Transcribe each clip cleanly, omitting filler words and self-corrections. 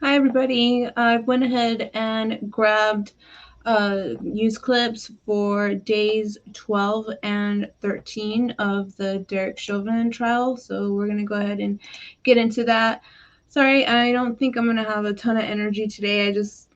Hi, everybody. I went ahead and grabbed news clips for days 12 and 13 of the Derek Chauvin trial. So we're going to go ahead and get into that. Sorry, I don't think I'm going to have a ton of energy today. I just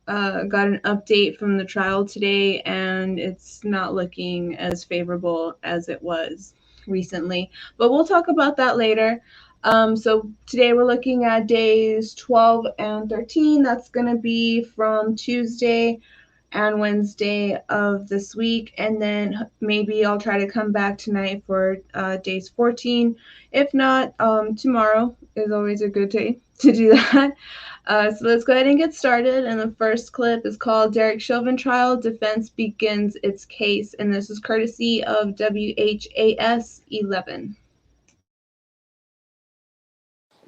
got an update from the trial today, and it's not looking as favorable as it was recently. But we'll talk about that later. So today we're looking at days 12 and 13. That's going to be from Tuesday and Wednesday of this week. And then maybe I'll try to come back tonight for days 14. If not, tomorrow is always a good day to do that. So let's go ahead and get started. And the first clip is called Derek Chauvin Trial. Defense begins its case. And this is courtesy of WHAS 11.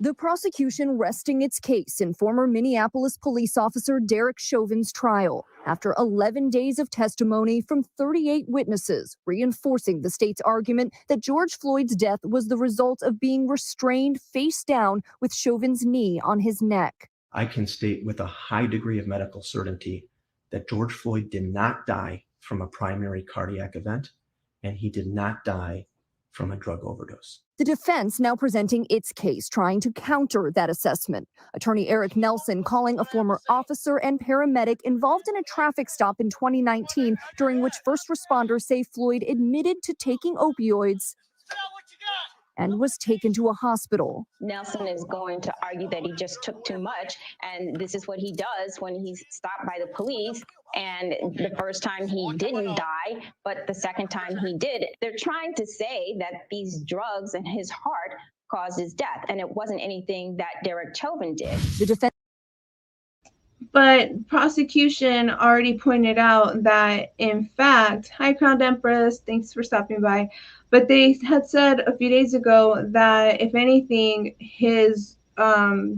The prosecution resting its case in former Minneapolis police officer Derek Chauvin's trial after 11 days of testimony from 38 witnesses, reinforcing the state's argument that George Floyd's death was the result of being restrained face down with Chauvin's knee on his neck. I can state with a high degree of medical certainty that George Floyd did not die from a primary cardiac event, and he did not die from a drug overdose. The defense now presenting its case, trying to counter that assessment. Attorney Eric Nelson calling a former officer and paramedic involved in a traffic stop in 2019, during which first responders say Floyd admitted to taking opioids and was taken to a hospital. Nelson is going to argue that he just took too much, and this is what he does when he's stopped by the police. And the first time he didn't die, but the second time he did. They're trying to say that these drugs in his heart caused his death, and it wasn't anything that Derek Chauvin did. The defense. But prosecution already pointed out that, in fact, hi, Crown Empress, thanks for stopping by. But they had said a few days ago that, if anything, his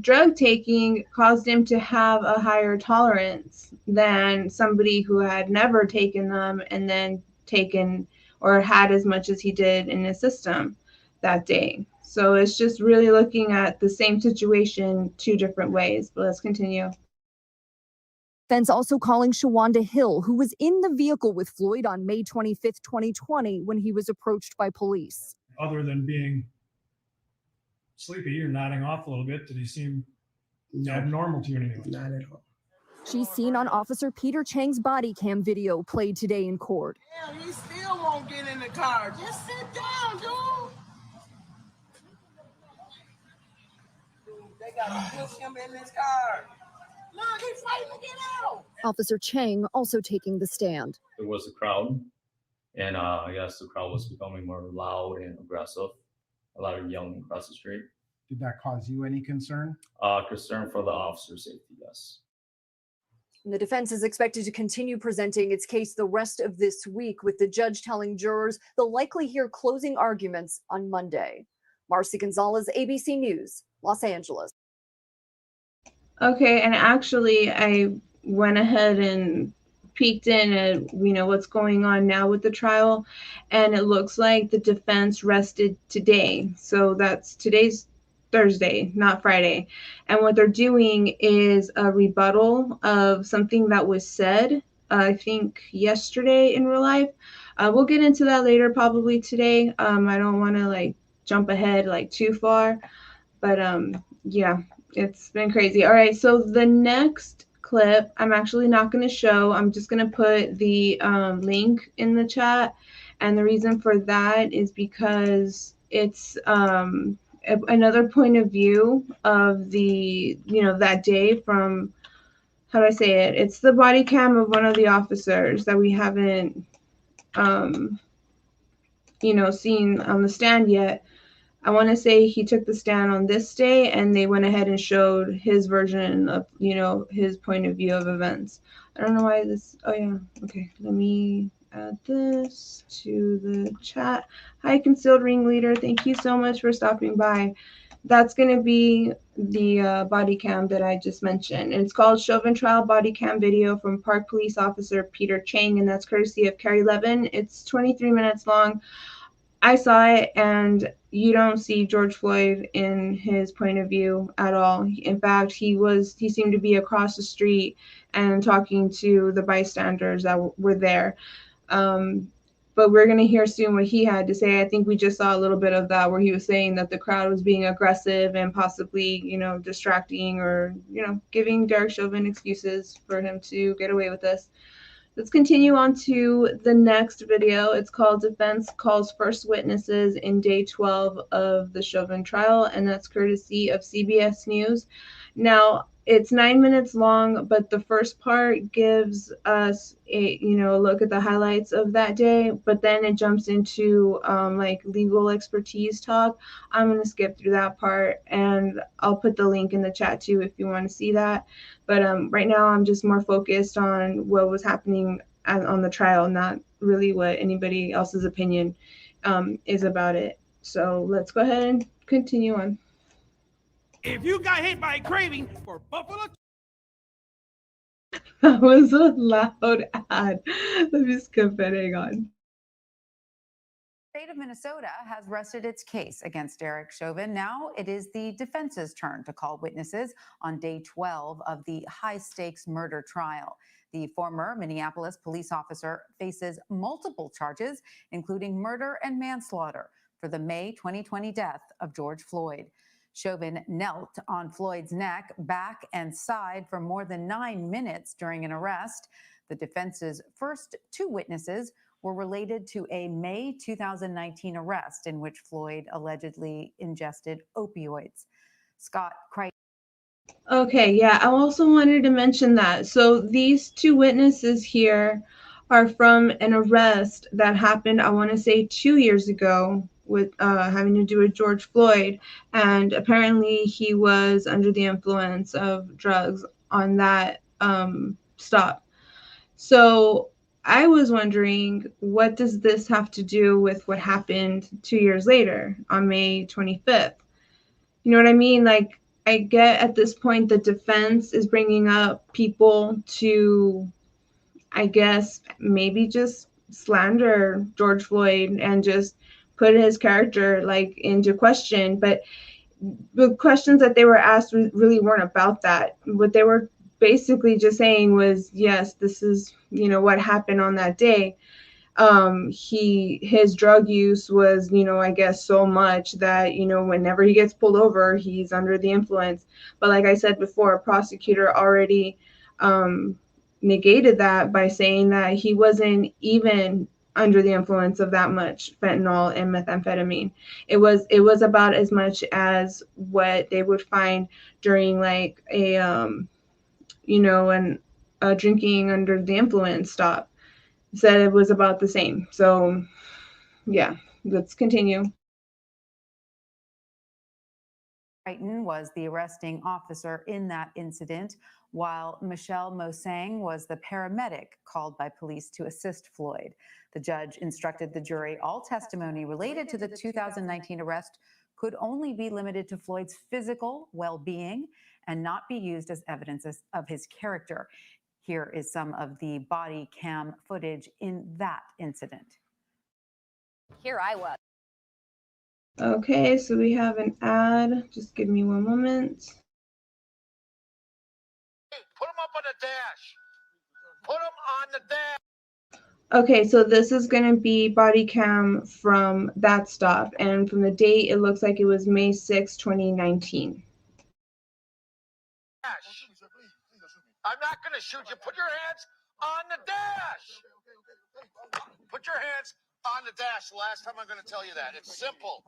drug taking caused him to have a higher tolerance than somebody who had never taken them and then taken or had as much as he did in his system that day. So it's just really looking at the same situation two different ways. But let's continue. Defense also calling Shawanda Hill, who was in the vehicle with Floyd on May 25th, 2020, when he was approached by police. Other than being sleepy or nodding off a little bit, did he seem abnormal to you in any way? Not at all. She's seen on Officer Peter Chang's body cam video played today in court. Damn, he still won't get in the car. Just sit down, dude. They gotta push him in this car. Look, he's fighting to get out. Officer Chang also taking the stand. There was a crowd, and I guess the crowd was becoming more loud and aggressive. A lot of yelling across the street. Did that cause you any concern? Concern for the officer's safety, yes. The defense is expected to continue presenting its case the rest of this week, with the judge telling jurors they'll likely hear closing arguments on Monday. Marcy Gonzalez, ABC News, Los Angeles. Okay, and actually I went ahead and peeked in at what's going on now with the trial, and it looks like the defense rested today. So today's Thursday, not Friday. And what they're doing is a rebuttal of something that was said, I think yesterday in real life. We'll get into that later, probably today. I don't want to jump ahead too far, but yeah. It's been crazy. All right, so the next clip I'm actually not going to show. I'm just going to put the link in the chat, and the reason for that is because it's another point of view of the that day from, how do I say it? It's the body cam of one of the officers that we haven't seen on the stand yet. I want to say he took the stand on this day, and they went ahead and showed his version of, his point of view of events. I don't know why this, oh yeah, okay. Let me add this to the chat. Hi, Concealed Ringleader. Thank you so much for stopping by. That's going to be the body cam that I just mentioned. And it's called Chauvin Trial Body Cam Video from Park Police Officer Peter Chang, and that's courtesy of KARE 11. It's 23 minutes long. I saw it, and you don't see George Floyd in his point of view at all. In fact, he seemed to be across the street and talking to the bystanders that were there. But we're going to hear soon what he had to say. I think we just saw a little bit of that where he was saying that the crowd was being aggressive and possibly, distracting or, giving Derek Chauvin excuses for him to get away with this. Let's continue on to the next video. It's called Defense Calls First Witnesses in Day 12 of the Chauvin trial, and that's courtesy of CBS News. Now, it's 9 minutes long, but the first part gives us a look at the highlights of that day, but then it jumps into legal expertise talk. I'm going to skip through that part, and I'll put the link in the chat too if you want to see that. But right now I'm just more focused on what was happening on the trial, not really what anybody else's opinion is about it. So let's go ahead and continue on. If you got hit by a craving for buffalo, That was a loud ad. Let me skip it. Hang on. The state of Minnesota has rested its case against Derek Chauvin. Now it is the defense's turn to call witnesses on day 12 of the high-stakes murder trial. The former Minneapolis police officer faces multiple charges, including murder and manslaughter, for the May 2020 death of George Floyd. Chauvin knelt on Floyd's neck, back, and side for more than 9 minutes during an arrest. The defense's first two witnesses were related to a May 2019 arrest in which Floyd allegedly ingested opioids. Scott Crichton. Okay, yeah, I also wanted to mention that. So these two witnesses here are from an arrest that happened, I want to say 2 years ago, with having to do with George Floyd, and apparently he was under the influence of drugs on that stop. So I was wondering, what does this have to do with what happened 2 years later on May 25th? You know what I mean? Like, I get at this point the defense is bringing up people to, I guess, maybe just slander George Floyd and just put his character into question. But the questions that they were asked really weren't about that. What they were basically just saying was, yes, this is, what happened on that day. His drug use was, I guess so much that, whenever he gets pulled over, he's under the influence. But like I said before, a prosecutor already negated that by saying that he wasn't even under the influence of that much fentanyl and methamphetamine. It was about as much as what they would find during a drinking under the influence stop. Said it was about the same. So yeah, let's continue. Crichton was the arresting officer in that incident, while Michelle Mosang was the paramedic called by police to assist Floyd. The judge instructed the jury all testimony related to the 2019 arrest could only be limited to Floyd's physical well-being and not be used as evidence of his character. Here is some of the body cam footage in that incident. Here I was. Okay, so we have an ad. Just give me one moment. hey, put them up on the dash. Put them on the dash. Okay, so this is going to be body cam from that stop, and from the date, it looks like it was May 6, 2019. I'm not going to shoot you. Put your hands on the dash. Put your hands on the dash. The last time I'm going to tell you that. It's simple.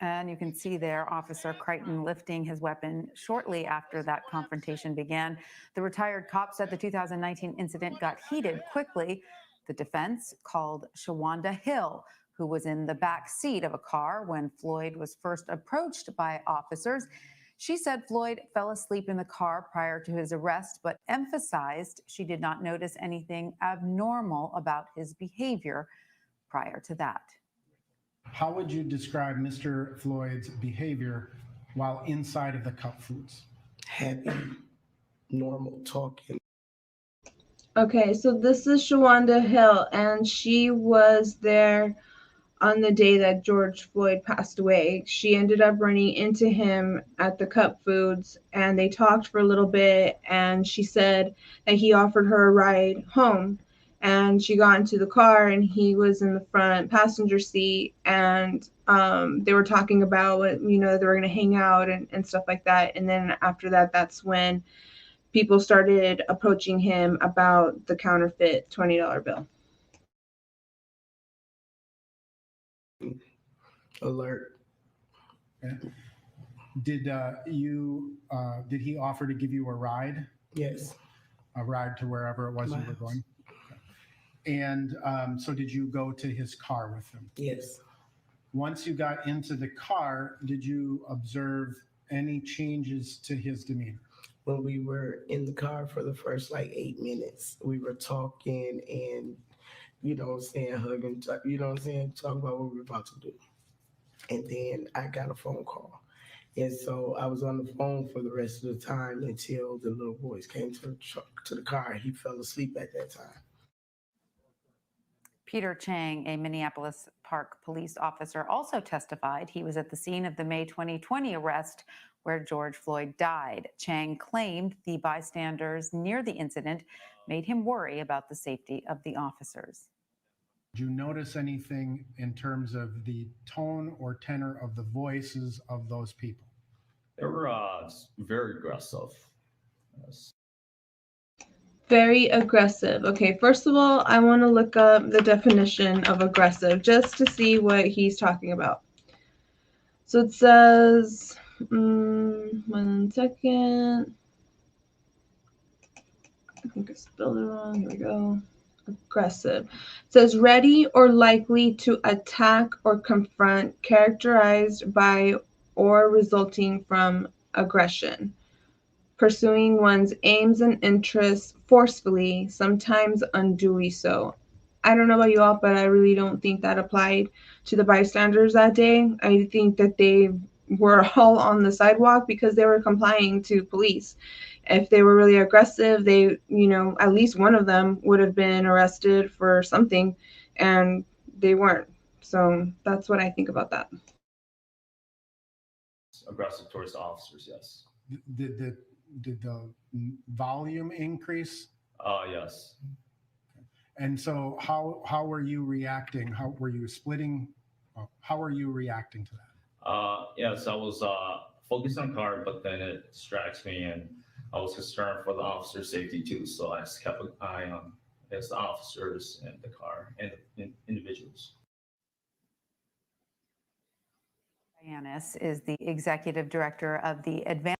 And you can see there Officer Crichton lifting his weapon shortly after that confrontation began. The retired cop said the 2019 incident got heated quickly. The defense called Shawanda Hill, who was in the back seat of a car when Floyd was first approached by officers. She said Floyd fell asleep in the car prior to his arrest, but emphasized she did not notice anything abnormal about his behavior prior to that. How would you describe Mr. Floyd's behavior while inside of the cup foods? Happy, normal talking. Okay, so this is Shawanda Hill, and she was there on the day that George Floyd passed away. She ended up running into him at the Cup Foods, and they talked for a little bit, and she said that he offered her a ride home. And she got into the car, and he was in the front passenger seat, and they were talking about what, they were going to hang out and stuff like that. And then after that, that's when people started approaching him about the counterfeit $20 bill. Alert. Okay. Did he offer to give you a ride? Yes. A ride to wherever it was you were going? And so did you go to his car with him? Yes. Once you got into the car, did you observe any changes to his demeanor? When we were in the car for the first like 8 minutes, we were talking and, hugging, talking about what we were about to do. And then I got a phone call. And so I was on the phone for the rest of the time until the little boys came to the car. He fell asleep at that time. Peter Chang, a Minneapolis Park police officer, also testified he was at the scene of the May 2020 arrest where George Floyd died. Chang claimed the bystanders near the incident made him worry about the safety of the officers. Did you notice anything in terms of the tone or tenor of the voices of those people? They were very aggressive. Yes. Very aggressive. Okay, first of all, I want to look up the definition of aggressive just to see what he's talking about. So it says, 1 second. I think I spelled it wrong. Here we go. Aggressive. It says ready or likely to attack or confront, characterized by or resulting from aggression. Pursuing one's aims and interests forcefully, sometimes unduly so. I don't know about you all, but I really don't think that applied to the bystanders that day. I think that they were all on the sidewalk because they were complying to police. If they were really aggressive, they, at least one of them would have been arrested for something, and they weren't. So that's what I think about that. Aggressive towards the officers, yes. Did the volume increase? Yes. And so how were you reacting? How were you splitting? How were you reacting to that? Yes, I was focused on car, but then it distracts me, and I was concerned for the officer's safety too. So I just kept an eye on the officers and the car and the individuals. Dianis is the executive director of the Advanced.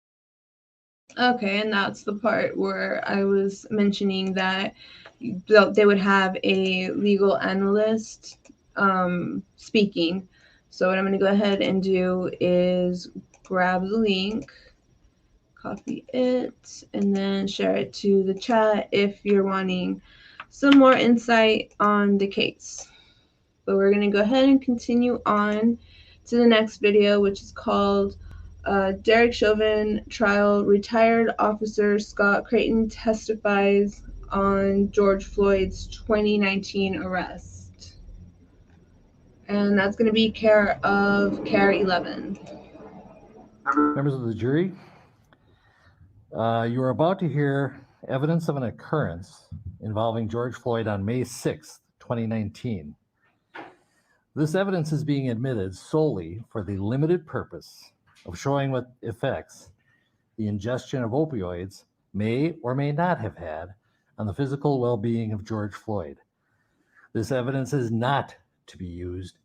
Okay, and that's the part where I was mentioning that they would have a legal analyst speaking. So what I'm going to go ahead and do is grab the link, copy it, and then share it to the chat if you're wanting some more insight on the case. But we're going to go ahead and continue on to the next video, which is called Derek Chauvin Trial. Retired Officer Scott Creighton testifies on George Floyd's 2019 arrest. And that's going to be care of KARE 11. Members of the jury, you are about to hear evidence of an occurrence involving George Floyd on May 6th, 2019. This evidence is being admitted solely for the limited purpose of showing what effects the ingestion of opioids may or may not have had on the physical well-being of George Floyd. This evidence is not to be used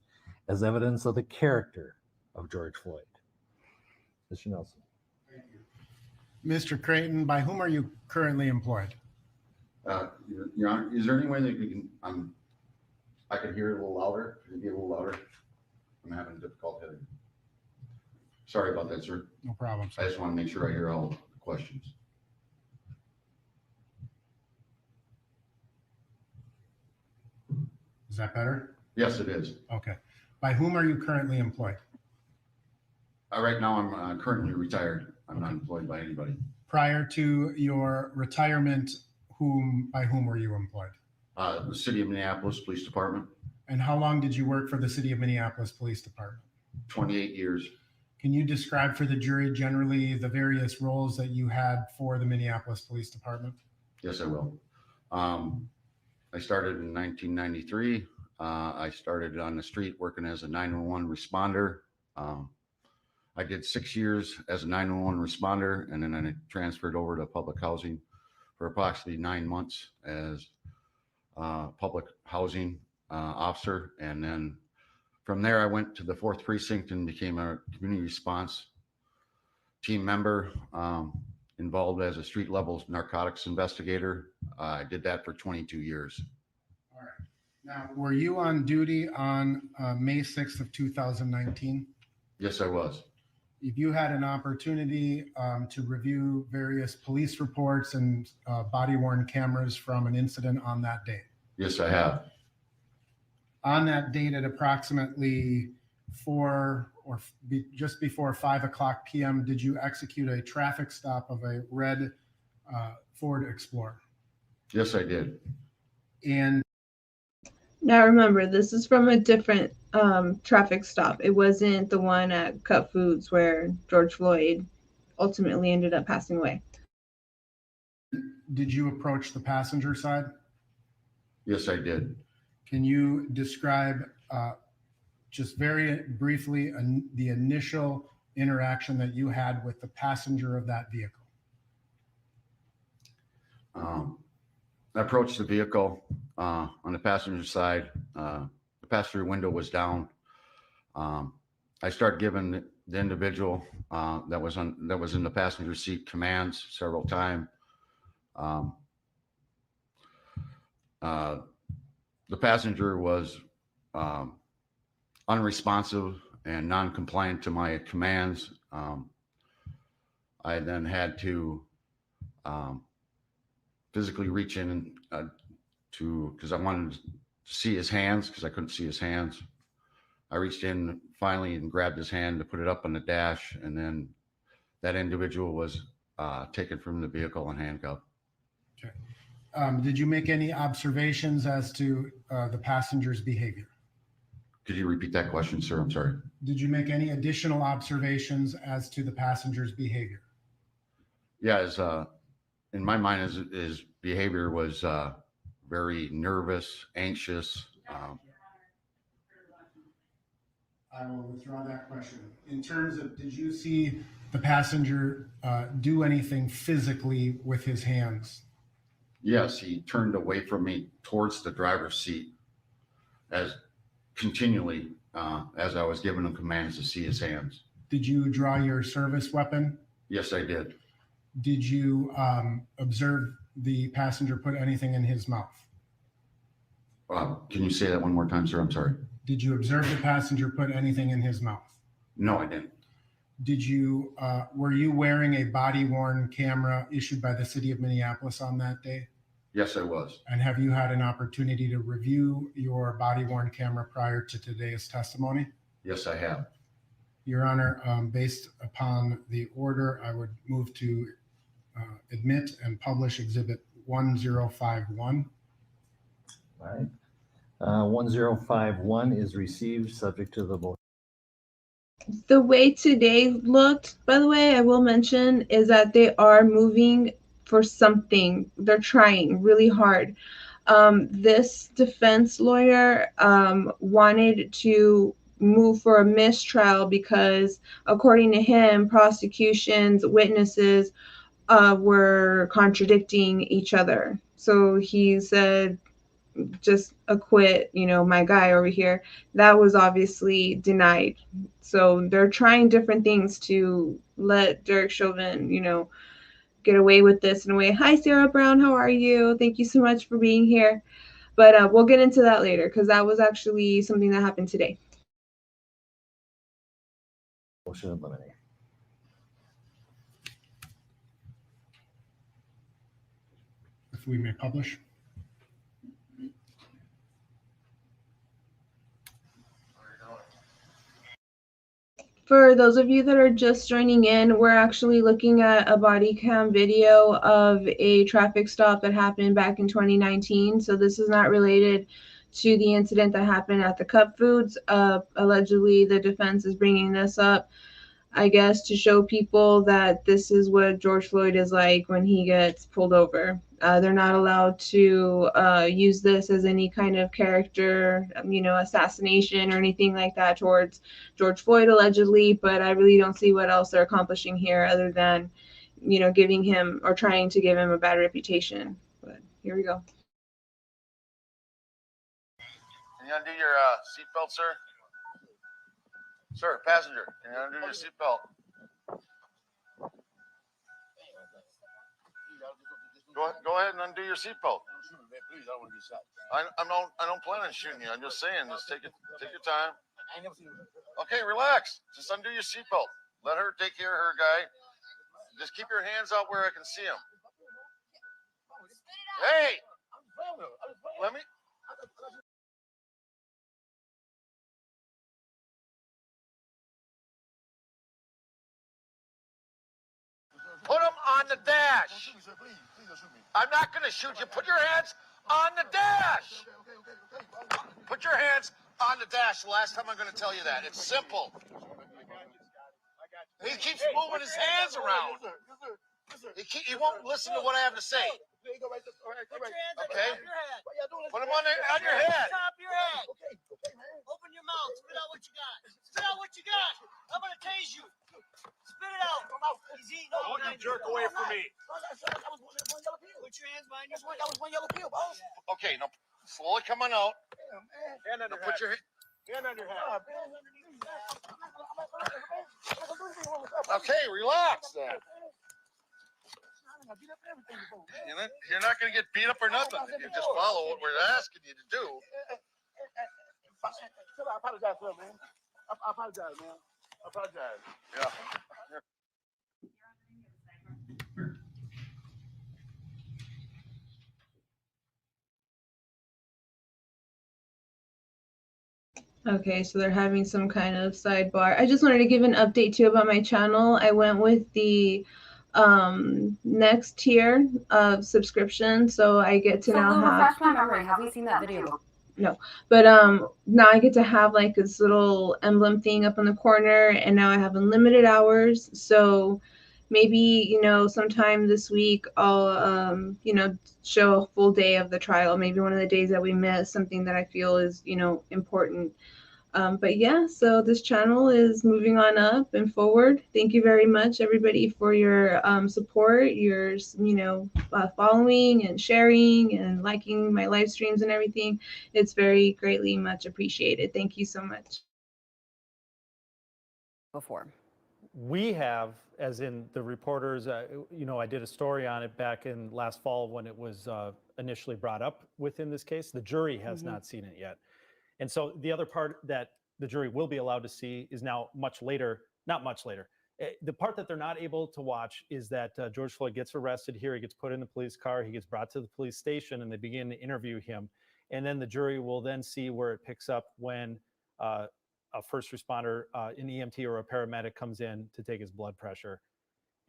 as evidence of the character of George Floyd. Mr. Nelson. Mr. Creighton, by whom are you currently employed? Your Honor, is there any way that we can, I could hear it a little louder? Could it be a little louder? I'm having difficulty. Sorry about that, sir. No problem, sir. I just want to make sure I hear all the questions. Is that better? Yes, it is. Okay. By whom are you currently employed? Right now, I'm currently retired. I'm not employed by anybody. Prior to your retirement, by whom were you employed? The City of Minneapolis Police Department. And how long did you work for the City of Minneapolis Police Department? 28 years. Can you describe for the jury generally the various roles that you had for the Minneapolis Police Department? Yes, I will. I started in 1993. I started on the street working as a 911 responder. I did 6 years as a 911 responder, and then I transferred over to public housing for approximately 9 months as public housing officer. And then from there, I went to the 4th Precinct and became a community response team member, involved as a street level narcotics investigator. I did that for 22 years. All right. Now, were you on duty on May 6th of 2019? Yes, I was. If you had an opportunity to review various police reports and body-worn cameras from an incident on that day? Yes, I have. On that date at approximately just before 5:00 p.m., did you execute a traffic stop of a red Ford Explorer? Yes, I did. And now remember, this is from a different traffic stop. It wasn't the one at Cut Foods where George Floyd ultimately ended up passing away. Did you approach the passenger side? Yes, I did. Can you describe just very briefly the initial interaction that you had with the passenger of that vehicle? I approached the vehicle on the passenger side. The passenger window was down. I started giving the individual that was in the passenger seat commands several times. The passenger was unresponsive and non-compliant to my commands. I then had to physically reach in because I wanted to see his hands because I couldn't see his hands. I reached in finally and grabbed his hand to put it up on the dash, and then that individual was taken from the vehicle and handcuffed. Okay. Did you make any observations as to the passenger's behavior? Could you repeat that question, sir? I'm sorry. Did you make any additional observations as to the passenger's behavior? Yeah, in my mind, his behavior was very nervous, anxious. I will withdraw that question. In terms of, did you see the passenger do anything physically with his hands? Yes, he turned away from me towards the driver's seat as continually as I was giving him commands to see his hands. Did you draw your service weapon? Yes, I did. Did you observe the passenger put anything in his mouth? Can you say that one more time, sir? I'm sorry. Did you observe the passenger put anything in his mouth? No, I didn't. Were you wearing a body-worn camera issued by the City of Minneapolis on that day? Yes, I was. And have you had an opportunity to review your body-worn camera prior to today's testimony? Yes, I have. Your Honor, based upon the order, I would move to admit and publish Exhibit 1051. All right. 1051 is received subject to the vote. The way today looked, by the way, I will mention, is that they are moving for something. They're trying really hard. This defense lawyer wanted to move for a mistrial because, according to him, prosecution's witnesses were contradicting each other. So he said, just acquit, my guy over here. That was obviously denied. So they're trying different things to let Derek Chauvin, get away with this in a way. Hi, Sarah Brown. How are you? Thank you so much for being here. But we'll get into that later because that was actually something that happened today. Motion to eliminate. If we may publish. For those of you that are just joining in, we're actually looking at a body cam video of a traffic stop that happened back in 2019. So this is not related to the incident that happened at the Cup Foods. Allegedly, the defense is bringing this up, I guess, to show people that this is what George Floyd is like when he gets pulled over. They're not allowed to use this as any kind of character, assassination or anything like that towards George Floyd, allegedly. But I really don't see what else they're accomplishing here other than, giving him or trying to give him a bad reputation. But here we go. Can you undo your seatbelt, sir? Sir, passenger, can you undo your seatbelt? Go ahead and undo your seatbelt. Please, I don't want to get shot. I don't plan on shooting you. I'm just saying, just take your time. Okay, relax. Just undo your seatbelt. Let her take care of her guy. Just keep your hands out where I can see him. Hey, let me. Put him on the dash. I'm not going to shoot you. Put your hands on the dash. Put your hands on the dash. The last time I'm going to tell you that. It's simple. He keeps moving his hands around. He won't listen to what I have to say. Okay? Put him on your head. Top your head. Open your mouth. Spit out what you got. Spit out what you got. I'm going to tase you. Spit it out. He's eating all Don't you jerk away from me. Put your hands behind your back. That was one yellow pill, boss. Okay, now slowly come on out. Hand under Put your hand under hand. Okay, relax then. You're not going to get beat up or nothing. You just follow what we're asking you to do. I apologize for him, man. I apologize, man. I apologize. Yeah. Okay, so they're having some kind of sidebar. I just wanted to give an update too about my channel. I went with the next tier of subscription, so I get to now have. Refresh my memory. Have we seen that video before? No, but now I get to have like this little emblem thing up in the corner, and now I have unlimited hours. So maybe sometime this week I'll show a full day of the trial. Maybe one of the days that we miss, something that I feel is important. But yeah, so this channel is moving on up and forward. Thank you very much, everybody, for your support, your following and sharing and liking my live streams and everything. It's very greatly much appreciated. Thank you so much. Before. We have, as in the reporters, I did a story on it back in last fall when it was initially brought up within this case. The jury has not seen it yet. And so the other part that the jury will be allowed to see is now much later, not much later. The part that they're not able to watch is that George Floyd gets arrested here. He gets put in the police car. He gets brought to the police station and they begin to interview him. And then the jury will then see where it picks up when a first responder, an EMT or a paramedic comes in to take his blood pressure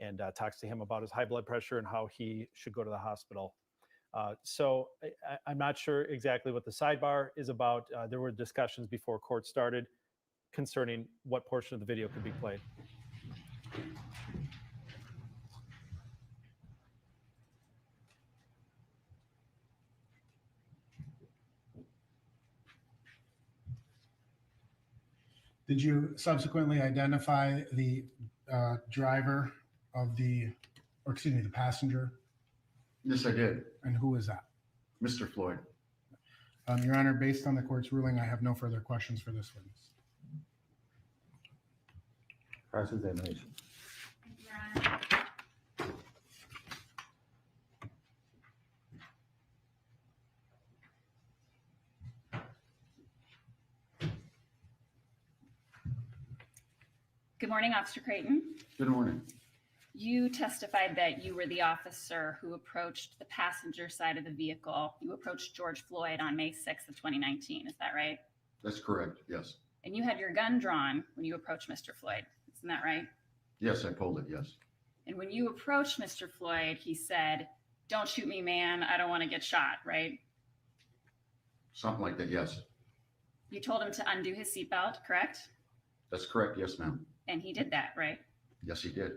and talks to him about his high blood pressure and how he should go to the hospital. So I'm not sure exactly what the sidebar is about. There were discussions before court started concerning what portion of the video could be played. Did you subsequently identify the driver of the passenger? Yes, I did. And who is that? Mr. Floyd. Your Honor, based on the court's ruling, I have no further questions for this witness. Cross-examination. Good morning, Officer Creighton. Good morning. You testified that you were the officer who approached the passenger side of the vehicle. You approached George Floyd on May 6th of 2019. Is that right? That's correct. Yes. And you had your gun drawn when you approached Mr. Floyd. Isn't that right? Yes, I pulled it. Yes. And when you approached Mr. Floyd, he said, "Don't shoot me, man. I don't want to get shot," right? Something like that, yes. You told him to undo his seatbelt, correct? That's correct, yes, ma'am. And he did that, right? Yes, he did.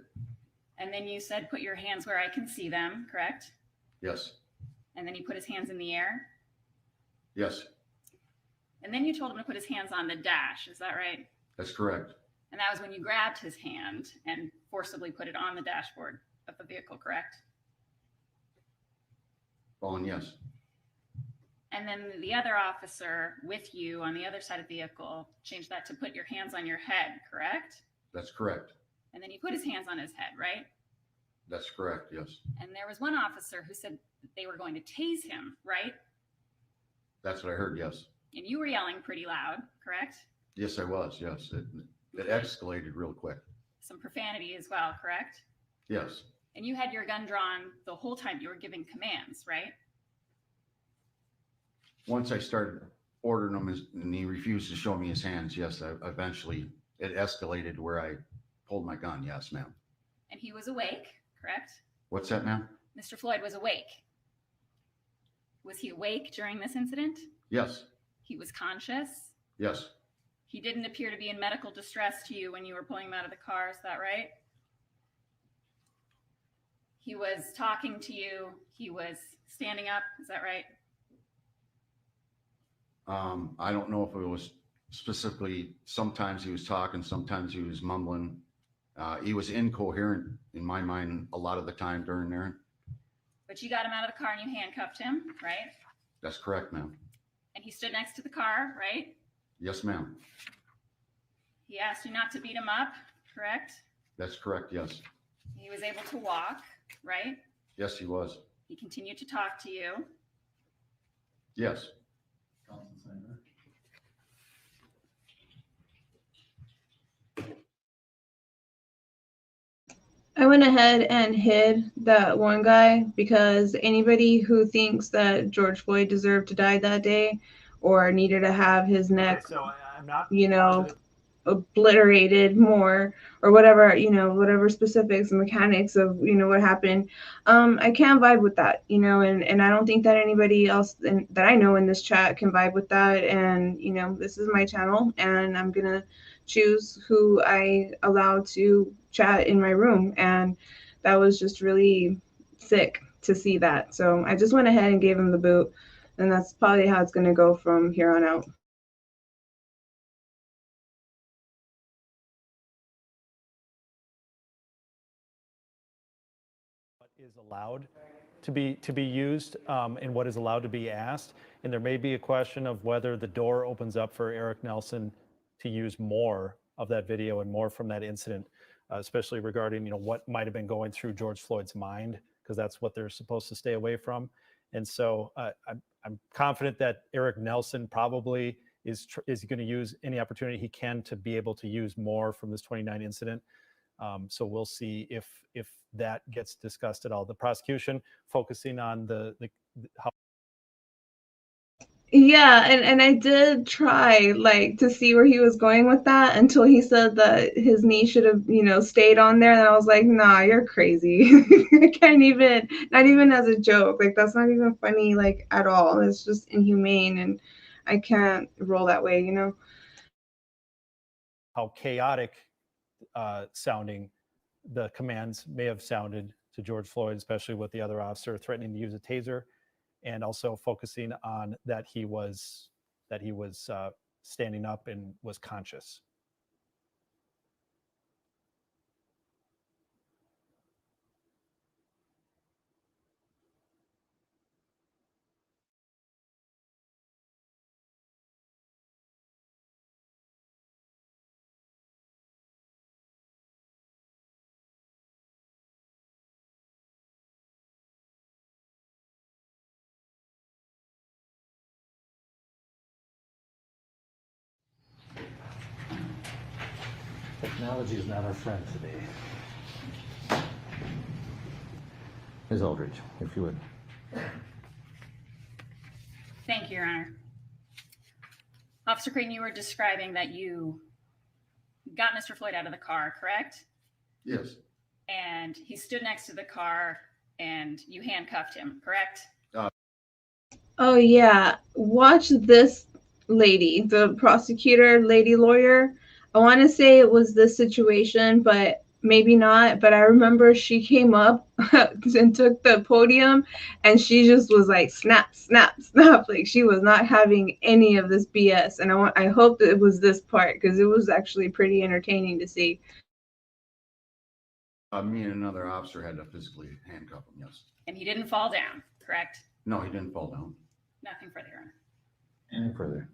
And then you said, put your hands where I can see them, correct? Yes, And then he put his hands in the air. yes, And then you told him to put his hands on the dash. Is that right? that's correct. And that was when you grabbed his hand and forcibly put it on the dashboard of the vehicle, correct? Fallen, yes. And then the other officer with you on the other side of the vehicle changed that to put your hands on your head, correct? That's correct. And then he put his hands on his head, right? That's correct, yes. And there was one officer who said that they were going to tase him, right? That's what I heard, yes. And you were yelling pretty loud, correct? Yes, I was, yes. It escalated real quick. Some profanity as well, correct? Yes, And you had your gun drawn the whole time you were giving commands, right? once I started ordering him and he refused to show me his hands, yes, eventually it escalated where I pulled my gun, yes, ma'am. And he was awake, correct? What's that, ma'am? Mr. Floyd was awake. Was he awake during this incident? Yes, He was conscious. yes, He didn't appear to be in medical distress to you when you were pulling him out of the car. Is that right? He was talking to you. He was standing up. Is that right? I don't know if it was specifically, sometimes he was talking, sometimes he was mumbling. He was incoherent in my mind a lot of the time during there. But you got him out of the car and you handcuffed him, right? That's correct, ma'am. And he stood next to the car, right? Yes, ma'am. He asked you not to beat him up, correct? That's correct, yes. He was able to walk, right? Yes, he was. He continued to talk to you. Yes, I went ahead and hid that one guy because anybody who thinks that George Floyd deserved to die that day or needed to have his neck, So I'm not, obliterated more or whatever, whatever specifics and mechanics of, what happened. I can't vibe with that, and I don't think that anybody else that I know in this chat can vibe with that. And, this is my channel and I'm going to choose who I allow to chat in my room. And that was just really sick to see that. So I just went ahead and gave him the boot, and that's probably how it's going to go from here on out. Is allowed to be used and what is allowed to be asked. And there may be a question of whether the door opens up for Eric Nelson to use more of that video and more from that incident, especially regarding, what might have been going through George Floyd's mind, because that's what they're supposed to stay away from. And so I'm confident that Eric Nelson probably is going to use any opportunity he can to be able to use more from this 29 incident. So we'll see if that gets discussed at all. The prosecution focusing on the how. Yeah, and I did try to see where he was going with that until he said that his knee should have, stayed on there. And I was like, nah, you're crazy. I can't even, not even as a joke. That's not even funny, at all. It's just inhumane, and I can't roll that way, How chaotic sounding the commands may have sounded to George Floyd, especially with the other officer threatening to use a taser, and also focusing on that he was standing up and was conscious. Technology is not our friend today. Ms. Aldridge, if you would. Thank you, Your Honor. Officer Creighton, you were describing that you got Mr. Floyd out of the car, correct? yes, And he stood next to the car and you handcuffed him, correct? Oh yeah, watch this lady, the prosecutor, lady lawyer. I want to say it was this situation, but maybe not. But I remember she came up and took the podium, and she just was like snap, snap, snap. Like she was not having any of this BS. And I hope that it was this part because it was actually pretty entertaining to see. Me and another officer had to physically handcuff him, yes. And he didn't fall down, correct? No, he didn't fall down. Nothing further, Your Honor. Any further?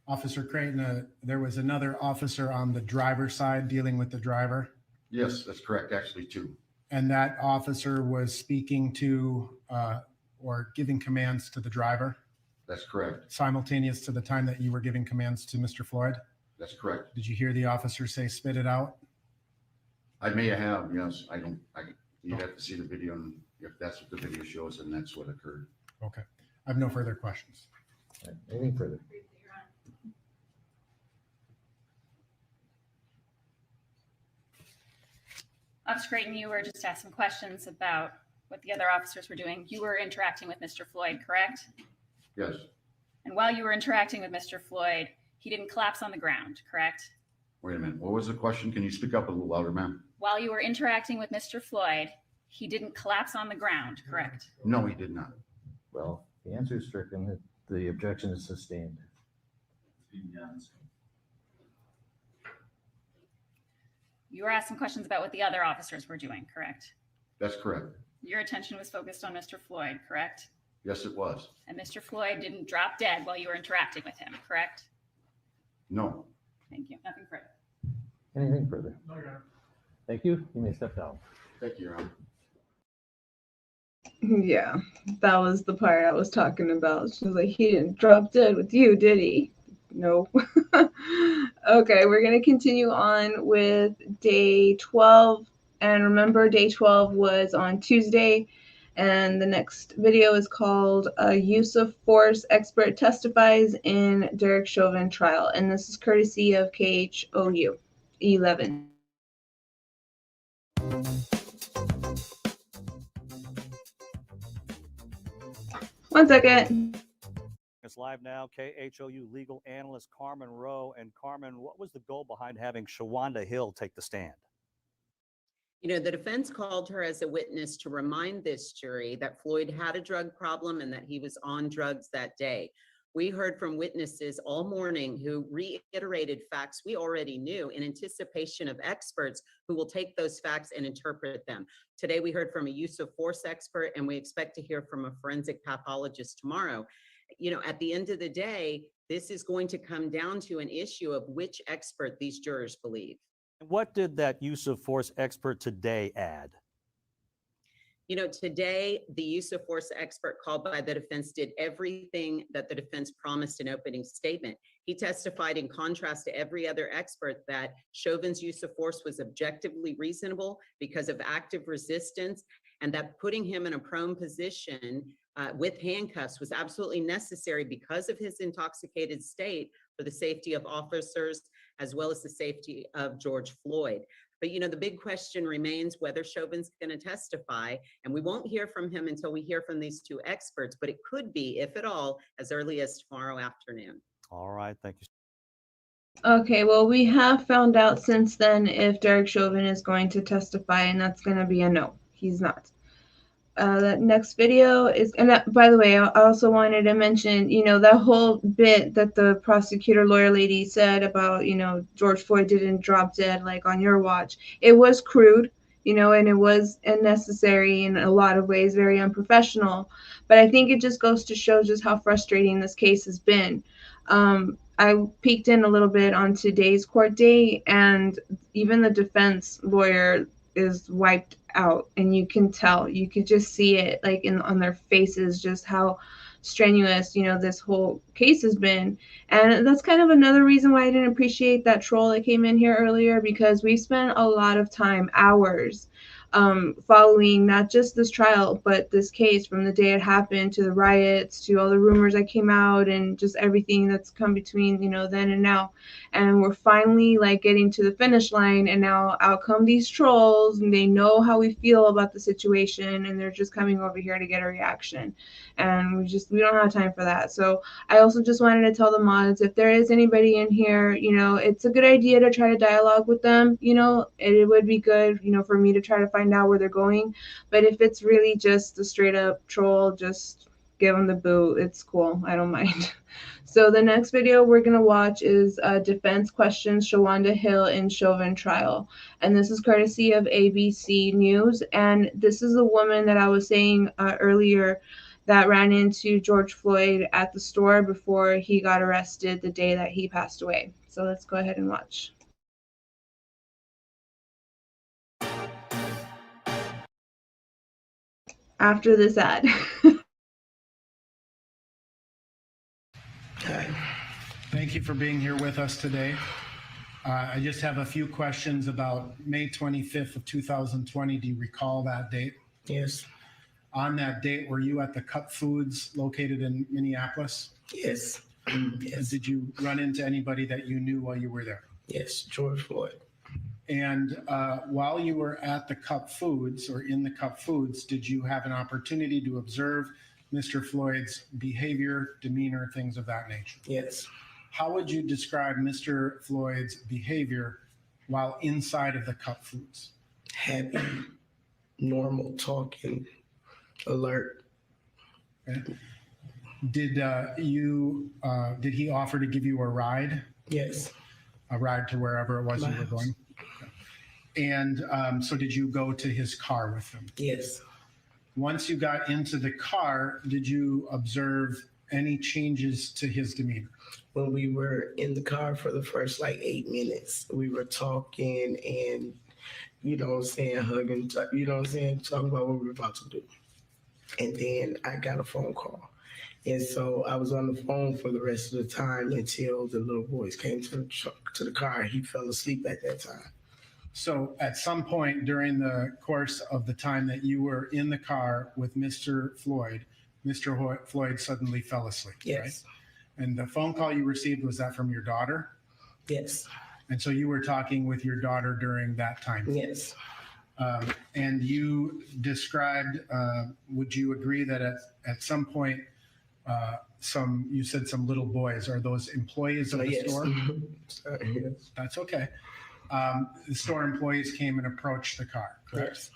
Officer Creighton, there was another officer on the driver's side dealing with the driver, Yes, that's correct, actually two. and that officer was speaking to or giving commands to the driver That's correct. simultaneous to the time that you were giving commands to Mr. Floyd. That's correct. Did you hear the officer say, "Spit it out"? I may have, yes. You'd have to see the video, and if that's what the video shows, then that's what occurred. Okay. I have no further questions. Anything further? Officer Creighton, you were just asked some questions about what the other officers were doing. You were interacting with Mr. Floyd, correct? Yes, And while you were interacting with Mr. Floyd, he didn't collapse on the ground, correct? wait a minute. What was the question? Can you speak up a little louder, ma'am? While you were interacting with Mr. Floyd, he didn't collapse on the ground, correct? No, he did not. Well, the answer is stricken. The objection is sustained. You were asked some questions about what the other officers were doing, correct? That's correct. Your attention was focused on Mr. Floyd, correct? Yes, it was. And Mr. Floyd didn't drop dead while you were interacting with him, correct? No. Thank you. Nothing further. Anything further? No, Your Honor. Thank you. You may step down. Thank you, Your Honor. Yeah, that was the part I was talking about. She was like, he didn't drop dead with you, did he? No. Okay, we're going to continue on with day 12. And remember, day 12 was on Tuesday. And the next video is called Use of Force Expert Testifies in Derek Chauvin Trial. And this is courtesy of KHOU 11. One second. It's live now. KHOU legal analyst Carmen Rowe. And Carmen, what was the goal behind having Shawanda Hill take the stand? You know, the defense called her as a witness to remind this jury that Floyd had a drug problem and that he was on drugs that day. We heard from witnesses all morning who reiterated facts we already knew in anticipation of experts who will take those facts and interpret them. Today, we heard from a use of force expert, and we expect to hear from a forensic pathologist tomorrow. You know, at the end of the day, this is going to come down to an issue of which expert these jurors believe. What did that use of force expert today add? You know, today, the use of force expert called by the defense did everything that the defense promised in opening statement. He testified, in contrast to every other expert, that Chauvin's use of force was objectively reasonable because of active resistance, and that putting him in a prone position with handcuffs was absolutely necessary because of his intoxicated state for the safety of officers as well as the safety of George Floyd. But, you know, the big question remains whether Chauvin's going to testify, and we won't hear from him until we hear from these two experts, but it could be, if at all, as early as tomorrow afternoon. All right, thank you. Okay, well, we have found out since then if Derek Chauvin is going to testify, and that's going to be a no. He's not. That next video is, and that, by the way, I also wanted to mention, you know, that whole bit that the prosecutor lawyer lady said about, you know, George Floyd didn't drop dead like on your watch. It was crude, you know, and it was unnecessary in a lot of ways, very unprofessional. But I think it just goes to show just how frustrating this case has been. I peeked in a little bit on today's court date, and even the defense lawyer is wiped out, and you can tell, you could just see it like on their faces, just how strenuous, you know, this whole case has been. And that's kind of another reason why I didn't appreciate that troll that came in here earlier, because we spent a lot of time, hours, following not just this trial, but this case from the day it happened to the riots, to all the rumors that came out and just everything that's come between, then and now. And we're finally like getting to the finish line, and now out come these trolls, and they know how we feel about the situation, and they're just coming over here to get a reaction. And we don't have time for that. So I also just wanted to tell the mods, if there is anybody in here, it's a good idea to try to dialogue with them. It would be good, for me to try to find out where they're going. But if it's really just a straight up troll, just give them the boot. It's cool. I don't mind. So the next video we're going to watch is Defense Questions Shawanda Hill in Chauvin Trial. And this is courtesy of ABC News. And this is the woman that I was saying earlier that ran into George Floyd at the store before he got arrested the day that he passed away. So let's go ahead and watch. After this ad. Thank you for being here with us today. I just have a few questions about May 25th of 2020. Do you recall that date? Yes. On that date, were you at the Cup Foods located in Minneapolis? Yes. Yes. Did you run into anybody that you knew while you were there? Yes, George Floyd. And while you were at the Cup Foods or in the Cup Foods, did you have an opportunity to observe Mr. Floyd's behavior, demeanor, things of that nature? Yes. How would you describe Mr. Floyd's behavior while inside of the Cup Foods? Happy, normal, talking, alert. Okay. Did he offer to give you a ride? Yes. A ride to wherever it was you were going? And so did you go to his car with him? Yes. Once you got into the car, did you observe any changes to his demeanor? When we were in the car for the first 8 minutes, we were talking and, hugging, talking about what we were about to do. And then I got a phone call. And so I was on the phone for the rest of the time until the little boys came to the car. He fell asleep at that time. So at some point during the course of the time that you were in the car with Mr. Floyd suddenly fell asleep, yes. Right? And the phone call you received, was that from your daughter? Yes. And so you were talking with your daughter during that time? Yes. And you described, would you agree that at some point, you said some little boys, are those employees of the yes. store? Yes. That's okay. The store employees came and approached the car, correct? Yes.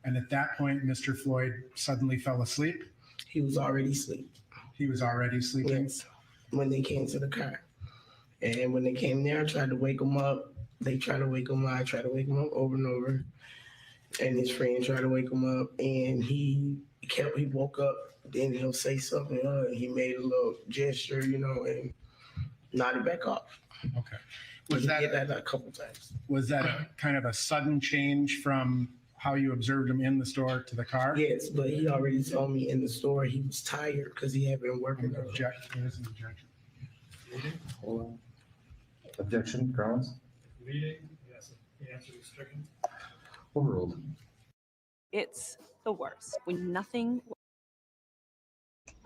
And at that point, Mr. Floyd suddenly fell asleep? He was already asleep. He was already sleeping? Yes. When they came to the car. And when they came there, I tried to wake him up. They tried to wake him up. I tried to wake him up over and over. And his friend tried to wake him up. And he woke up. Then he'll say something. He made a little gesture, and nodded back off. Okay. Was that a couple times? Was that a kind of a sudden change from how you observed him in the store to the car? Yes, but he already told me in the store he was tired because he had been working. There's an objection. Hold on. Objection, grounds? Leading, yes, the answer is stricken. Overruled. It's the worst when nothing.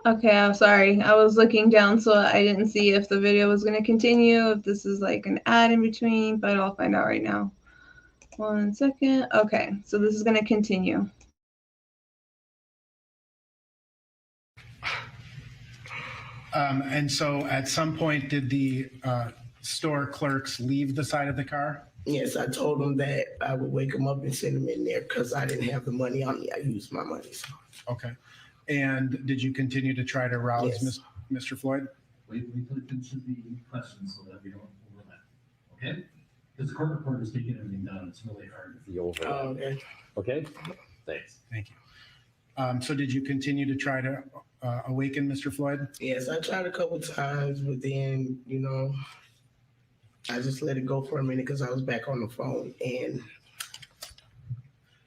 Okay, I'm sorry. I was looking down, so I didn't see if the video was going to continue, if this is like an ad in between, but I'll find out right now. 1 second. Okay, so this is going to continue. And so at some point, did the store clerks leave the side of the car? Yes, I told them that I would wake them up and send them in there because I didn't have the money on me. I used my money. So. Okay. And did you continue to try to rouse Yes. Mr. Floyd? Wait till it comes to the questions so that we don't overlap. Okay? Because the court reporter is taking everything down. It's really hard. The overlap. Okay. Okay? Thanks. Thank you. So did you continue to try to awaken Mr. Floyd? Yes, I tried a couple times, but then, I just let it go for a minute because I was back on the phone and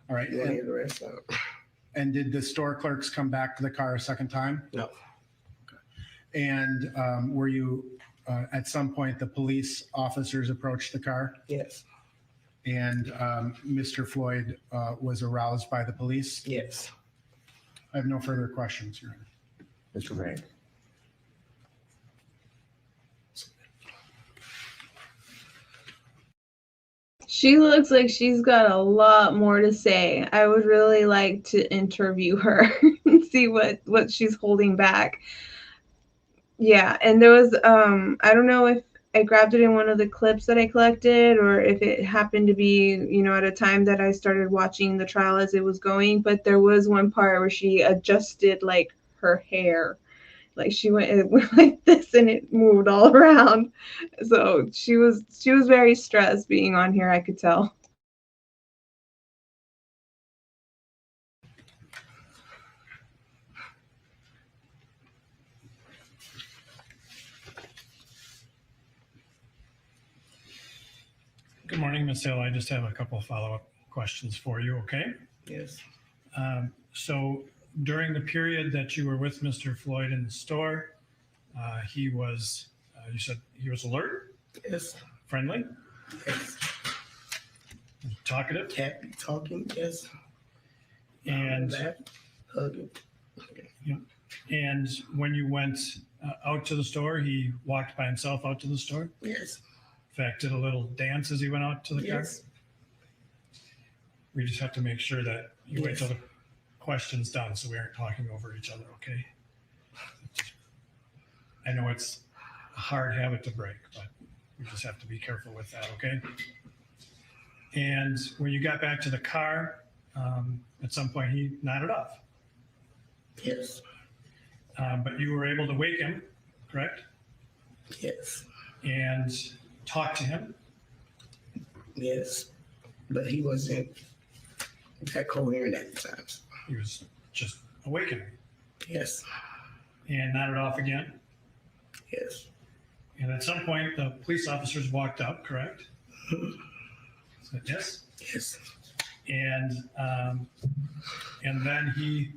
all right. You want to hear the rest of it? And did the store clerks come back to the car a second time? No. Okay. And were you, at some point, the police officers approached the car? Yes. And Mr. Floyd was aroused by the police? Yes. I have no further questions, Your Honor. Mr. Rank. She looks like she's got a lot more to say. I would really like to interview her and see what she's holding back. Yeah, and there was I don't know if I grabbed it in one of the clips that I collected or if it happened to be, at a time that I started watching the trial as it was going, but there was one part where she adjusted like her hair. Like it went like this and it moved all around. So she was very stressed being on here, I could tell. Good morning, Ms. Hill. I just have a couple of follow-up questions for you, okay? Yes. So during the period that you were with Mr. Floyd in the store, he was, you said he was alert? Yes. Friendly? Yes. Talkative? Happy talking, yes. And hugging. Yeah. And when you went out to the store, he walked by himself out to the store? Yes. In fact, did a little dance as he went out to the car? Yes. We just have to make sure that you wait Yes. till the question's done so we aren't talking over each other, okay? I know it's a hard habit to break, but we just have to be careful with that, okay? And when you got back to the car, at some point he nodded off. Yes. But you were able to wake him, correct? Yes. And talk to him? Yes. But he wasn't that coherent at the time. He was just awakening. Yes. And nodded off again? Yes. And at some point, the police officers walked up, correct? Said yes? Yes. And then he,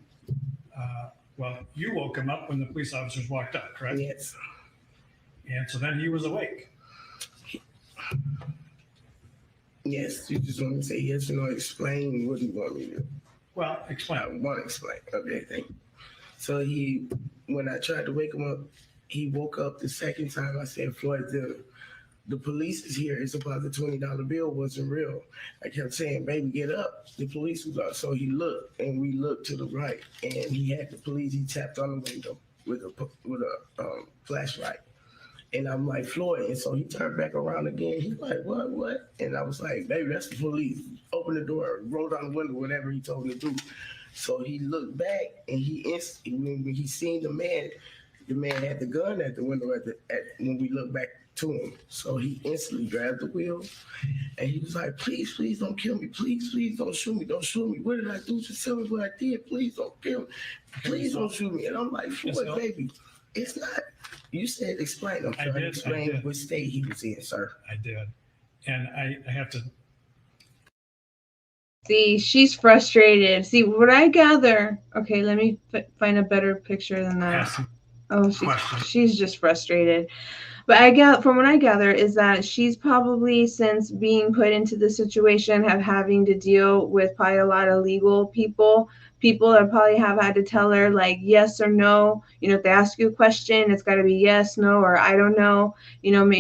you woke him up when the police officers walked up, correct? Yes. And so then he was awake. Yes. You just want me to say yes or no, explain what you want me to do. Well, explain. I want to explain. Okay, thank you. So when I tried to wake him up, he woke up the second time. I said, Floyd, the police is here. It's about the $20 bill wasn't real. I kept saying, baby, get up. The police was up. So he looked, and we looked to the right, and he had the police. He tapped on the window with a flashlight. And I'm like, Floyd. And so he turned back around again. He's like, what? And I was like, baby, that's the police. Open the door, roll down the window, whatever he told me to do. So he looked back, and when he seen the man had the gun at the window when we looked back to him. So he instantly grabbed the wheel, and he was like, please don't kill me. Please don't shoot me. Don't shoot me. What did I do? Just tell me what I did. Please don't kill me. Please don't shoot me. And I'm like, Floyd, baby, it's not. You said explain. I'm trying to explain what state he was in, sir. I did. And I have to. See, she's frustrated. See, what I gather. Okay, let me find a better picture than that. Oh, she's just frustrated. But from what I gather is that she's probably, since being put into the situation of having to deal with probably a lot of legal people that probably have had to tell her like yes or no. If they ask you a question, it's got to be yes, no, or I don't know.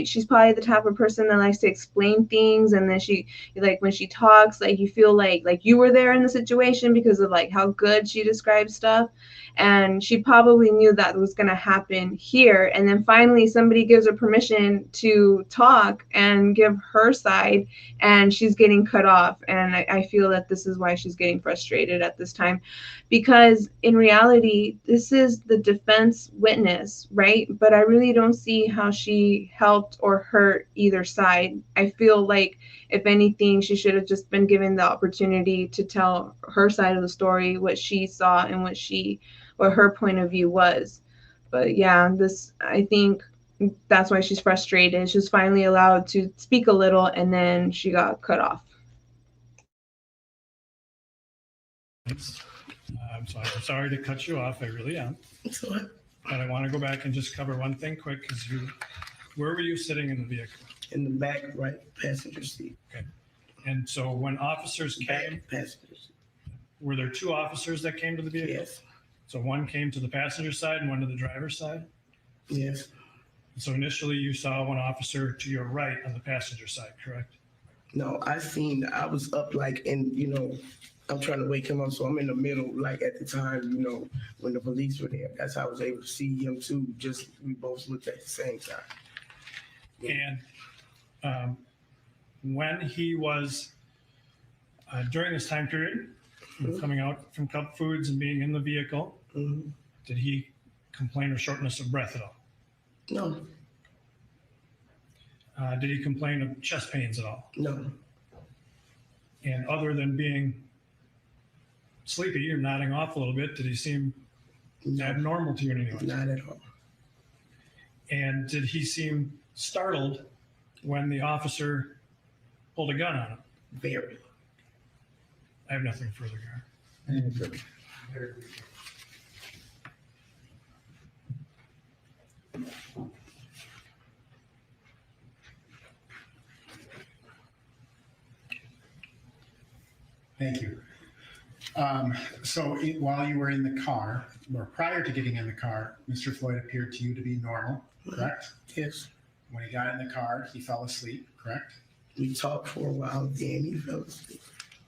She's probably the type of person that likes to explain things, and then she, like, when she talks, like, you feel like you were there in the situation because of like how good she describes stuff. And she probably knew that was going to happen here. And then finally somebody gives her permission to talk and give her side, and she's getting cut off. And I feel that this is why she's getting frustrated at this time, because in reality, this is the defense witness, right? But I really don't see how she helped or hurt either side. I feel like, if anything, she should have just been given the opportunity to tell her side of the story, what she saw and what her point of view was. But yeah, I think that's why she's frustrated. She was finally allowed to speak a little, and then she got cut off. I'm sorry to cut you off. I really am. But I want to go back and just cover one thing quick, because where were you sitting in the vehicle? In the back right passenger seat. Okay. And so when officers came, were there two officers that came to the vehicle? Yes. So one came to the passenger side and one to the driver's side? Yes. So initially you saw one officer to your right on the passenger side, correct? No, I was up like I'm trying to wake him up, so I'm in the middle, like at the time, when the police were there. That's how I was able to see him too. Just we both looked at the same time. And when he was, during this time period, coming out from Cup Foods and being in the vehicle, did he complain of shortness of breath at all? No. Did he complain of chest pains at all? No. And other than being sleepy or nodding off a little bit, did he seem abnormal to you in any way? Not at all. And did he seem startled when the officer pulled a gun on him? Very. I have nothing further, Gar. Thank you. So while you were in the car, or prior to getting in the car, Mr. Floyd appeared to you to be normal, correct? Yes. When he got in the car, he fell asleep, correct? We talked for a while, then he fell asleep.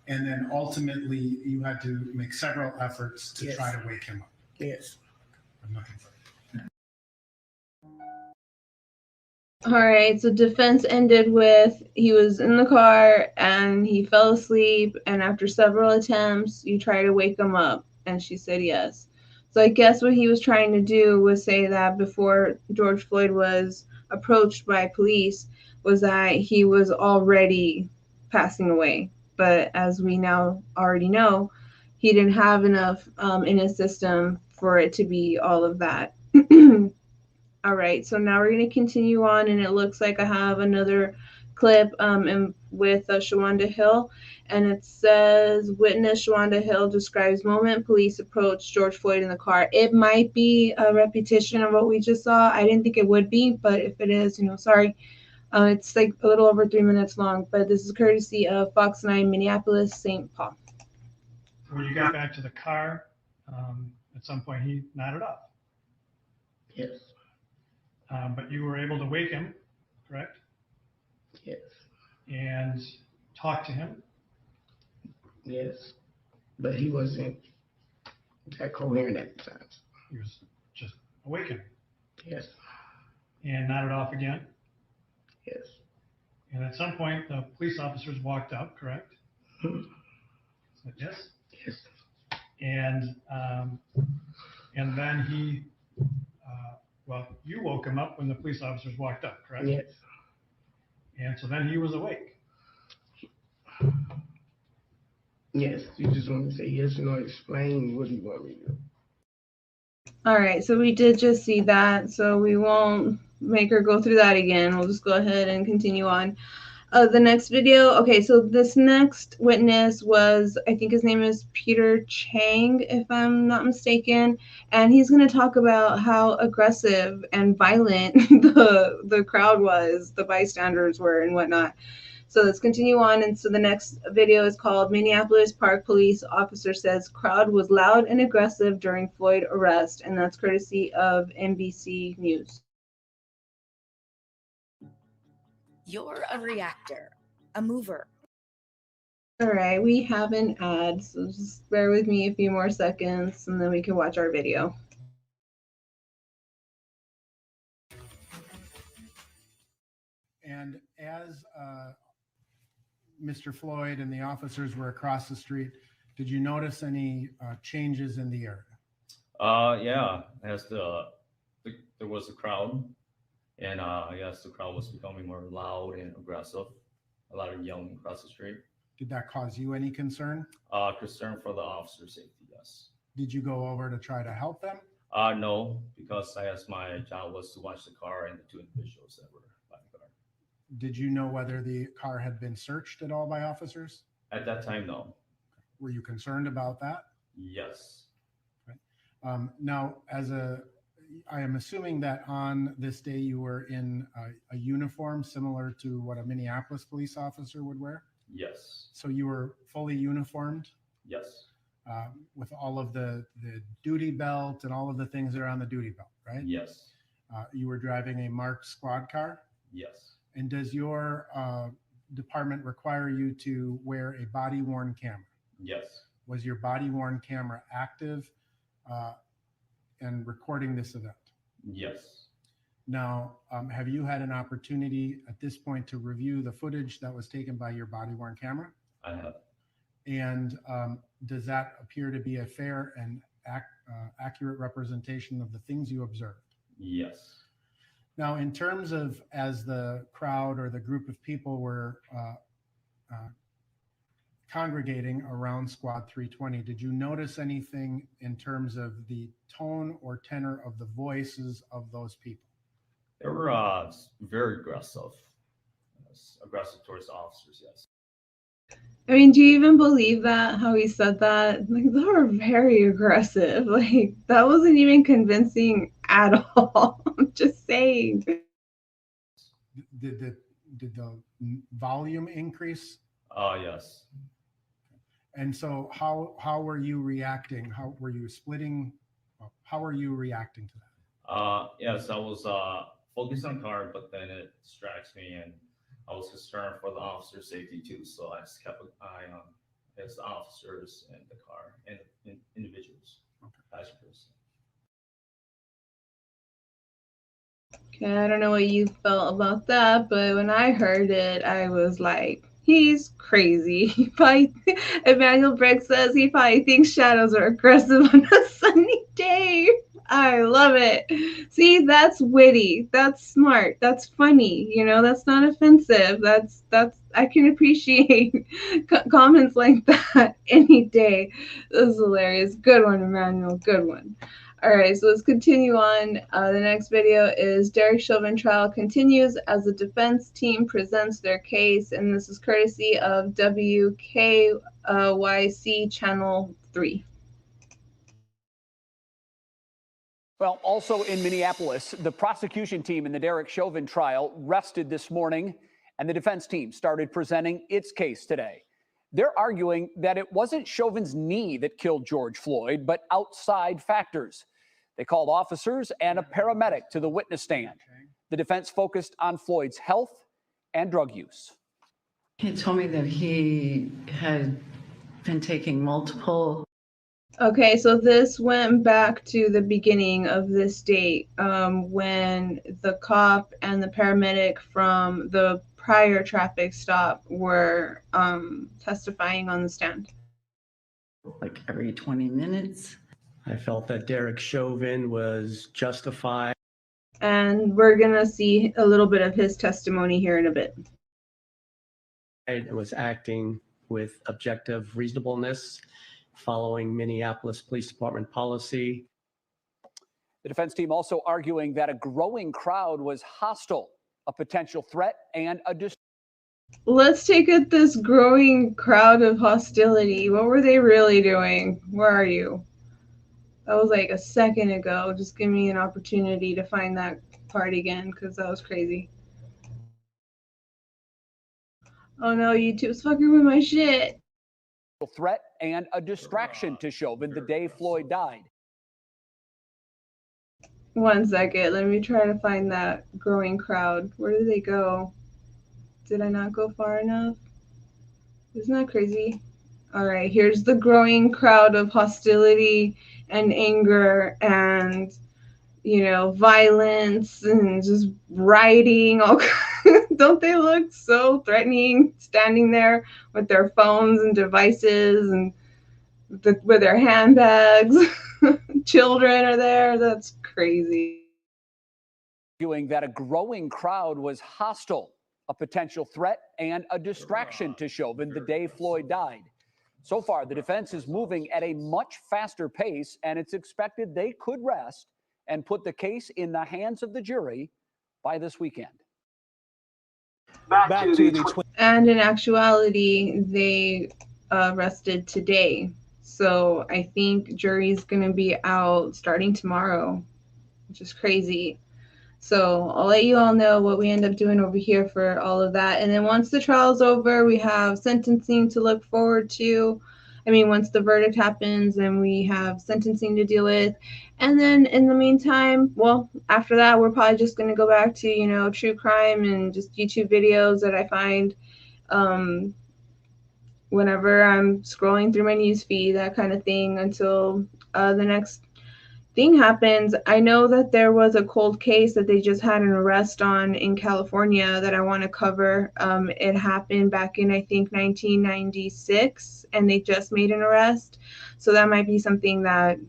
And then ultimately, you had to make several efforts to try to wake him up. Yes. I'm looking for All right, so defense ended with he was in the car and he fell asleep, and after several attempts, you try to wake him up, and she said yes. So I guess what he was trying to do was say that before George Floyd was approached by police was that he was already passing away. But as we now already know, he didn't have enough in his system for it to be all of that. All right, so now we're going to continue on, and it looks like I have another clip with Shawanda Hill, and it says, witness Shawanda Hill describes moment police approach George Floyd in the car. It might be a repetition of what we just saw. I didn't think it would be, but if it is, sorry. It's like a little over 3 minutes long, but this is courtesy of Fox 9 Minneapolis-St. Paul. When you got back to the car, at some point he nodded off. Yes. But you were able to wake him, correct? Yes. And talk to him? Yes. But he wasn't that coherent at the time. He was just awakened. Yes. And nodded off again? Yes. And at some point, the police officers walked up, correct? Said yes? Yes. And then he, you woke him up when the police officers walked up, correct? Yes. And so then he was awake. Yes. You just want to say yes or no, explain what you want me to do. All right, so we did just see that, so we won't make her go through that again. We'll just go ahead and continue on. The next video, okay, so this next witness was, I think his name is Peter Chang, if I'm not mistaken, and he's going to talk about how aggressive and violent the crowd was, the bystanders were and whatnot. So let's continue on. And so the next video is called Minneapolis Park Police Officer Says Crowd Was Loud and Aggressive During Floyd Arrest, and that's courtesy of NBC News. You're a reactor, a mover. All right, we have an ad, so just bear with me a few more seconds and then we can watch our video. And as Mr. Floyd and the officers were across the street, did you notice any changes in the area? Yeah, as there was a crowd, and yes, the crowd was becoming more loud and aggressive. A lot of yelling across the street. Did that cause you any concern? Concern for the officer safety, yes. Did you go over to try to help them? No, because I asked my job was to watch the car and the two individuals that were by the car. Did you know whether the car had been searched at all by officers? At that time, no. Were you concerned about that? Yes. Okay. Now, I am assuming that on this day you were in a uniform similar to what a Minneapolis police officer would wear? Yes. So you were fully uniformed Yes. with all of the duty belt and all of the things that are on the duty belt, right? Yes. You were driving a marked squad car? Yes. And does your department require you to wear a body-worn camera? Yes. Was your body-worn camera active and recording this event? Yes. Now, have you had an opportunity at this point to review the footage that was taken by your body-worn camera? I have. And does that appear to be a fair and accurate representation of the things you observed? Yes. Now, in terms of as the crowd or the group of people were congregating around Squad 320, did you notice anything in terms of the tone or tenor of the voices of those people? They were very aggressive. Aggressive towards the officers, yes. I mean, do you even believe that, how he said that? Like, they were very aggressive. Like, that wasn't even convincing at all. I'm just saying. Did the volume increase? Yes. And so how were you reacting? How were you splitting? How were you reacting to that? Yes, I was focused on car, but then it distracts me, and I was concerned for the officer's safety too. So I just kept an eye on the officers and the car and the individuals, passengers. Okay, I don't know what you felt about that, but when I heard it, I was like, he's crazy. He probably, Emmanuel Brick says he probably thinks shadows are aggressive on a sunny day. I love it. See, that's witty. That's smart. That's funny. You know, that's not offensive. That's I can appreciate comments like that any day. This is hilarious. Good one, Emmanuel. Good one. All right, so let's continue on. The next video is Derek Chauvin trial continues as the defense team presents their case, and this is courtesy of WKYC Channel 3. Well, also in Minneapolis, the prosecution team in the Derek Chauvin trial rested this morning, and the defense team started presenting its case today. They're arguing that it wasn't Chauvin's knee that killed George Floyd, but outside factors. They called officers and a paramedic to the witness stand. The defense focused on Floyd's health and drug use. He told me that he had been taking multiple. Okay, so this went back to the beginning of this date when the cop and the paramedic from the prior traffic stop were testifying on the stand. Like every 20 minutes. I felt that Derek Chauvin was justified. And we're going to see a little bit of his testimony here in a bit. I was acting with objective reasonableness, following Minneapolis Police Department policy. The defense team also arguing that a growing crowd was hostile, a potential threat, and a Let's take at this growing crowd of hostility. What were they really doing? Where are you? That was like a second ago. Just give me an opportunity to find that part again, because that was crazy. Oh no, YouTube's fucking with my shit. Threat and a distraction to Chauvin the day Floyd died. 1 second, let me try to find that growing crowd. Where did they go? Did I not go far enough? Isn't that crazy? All right, here's the growing crowd of hostility and anger and, you know, violence and just rioting. Don't they look so threatening, standing there with their phones and devices and with their handbags? Children are there. That's crazy. Arguing that a growing crowd was hostile, a potential threat, and a distraction to Chauvin the day Floyd died. So far, the defense is moving at a much faster pace, and it's expected they could rest and put the case in the hands of the jury by this weekend. Back to the and in actuality, they rested today. So I think jury's going to be out starting tomorrow, which is crazy. So I'll let you all know what we end up doing over here for all of that. And then once the trial's over, we have sentencing to look forward to. I mean, once the verdict happens, then we have sentencing to deal with. And then in the meantime, well, after that, we're probably just going to go back to, you know, true crime and just YouTube videos that I find whenever I'm scrolling through my news feed, that kind of thing, until the next thing happens. I know that there was a cold case that they just had an arrest on in California that I want to cover. It happened back in, I think, 1996, and they just made an arrest. So that might be something that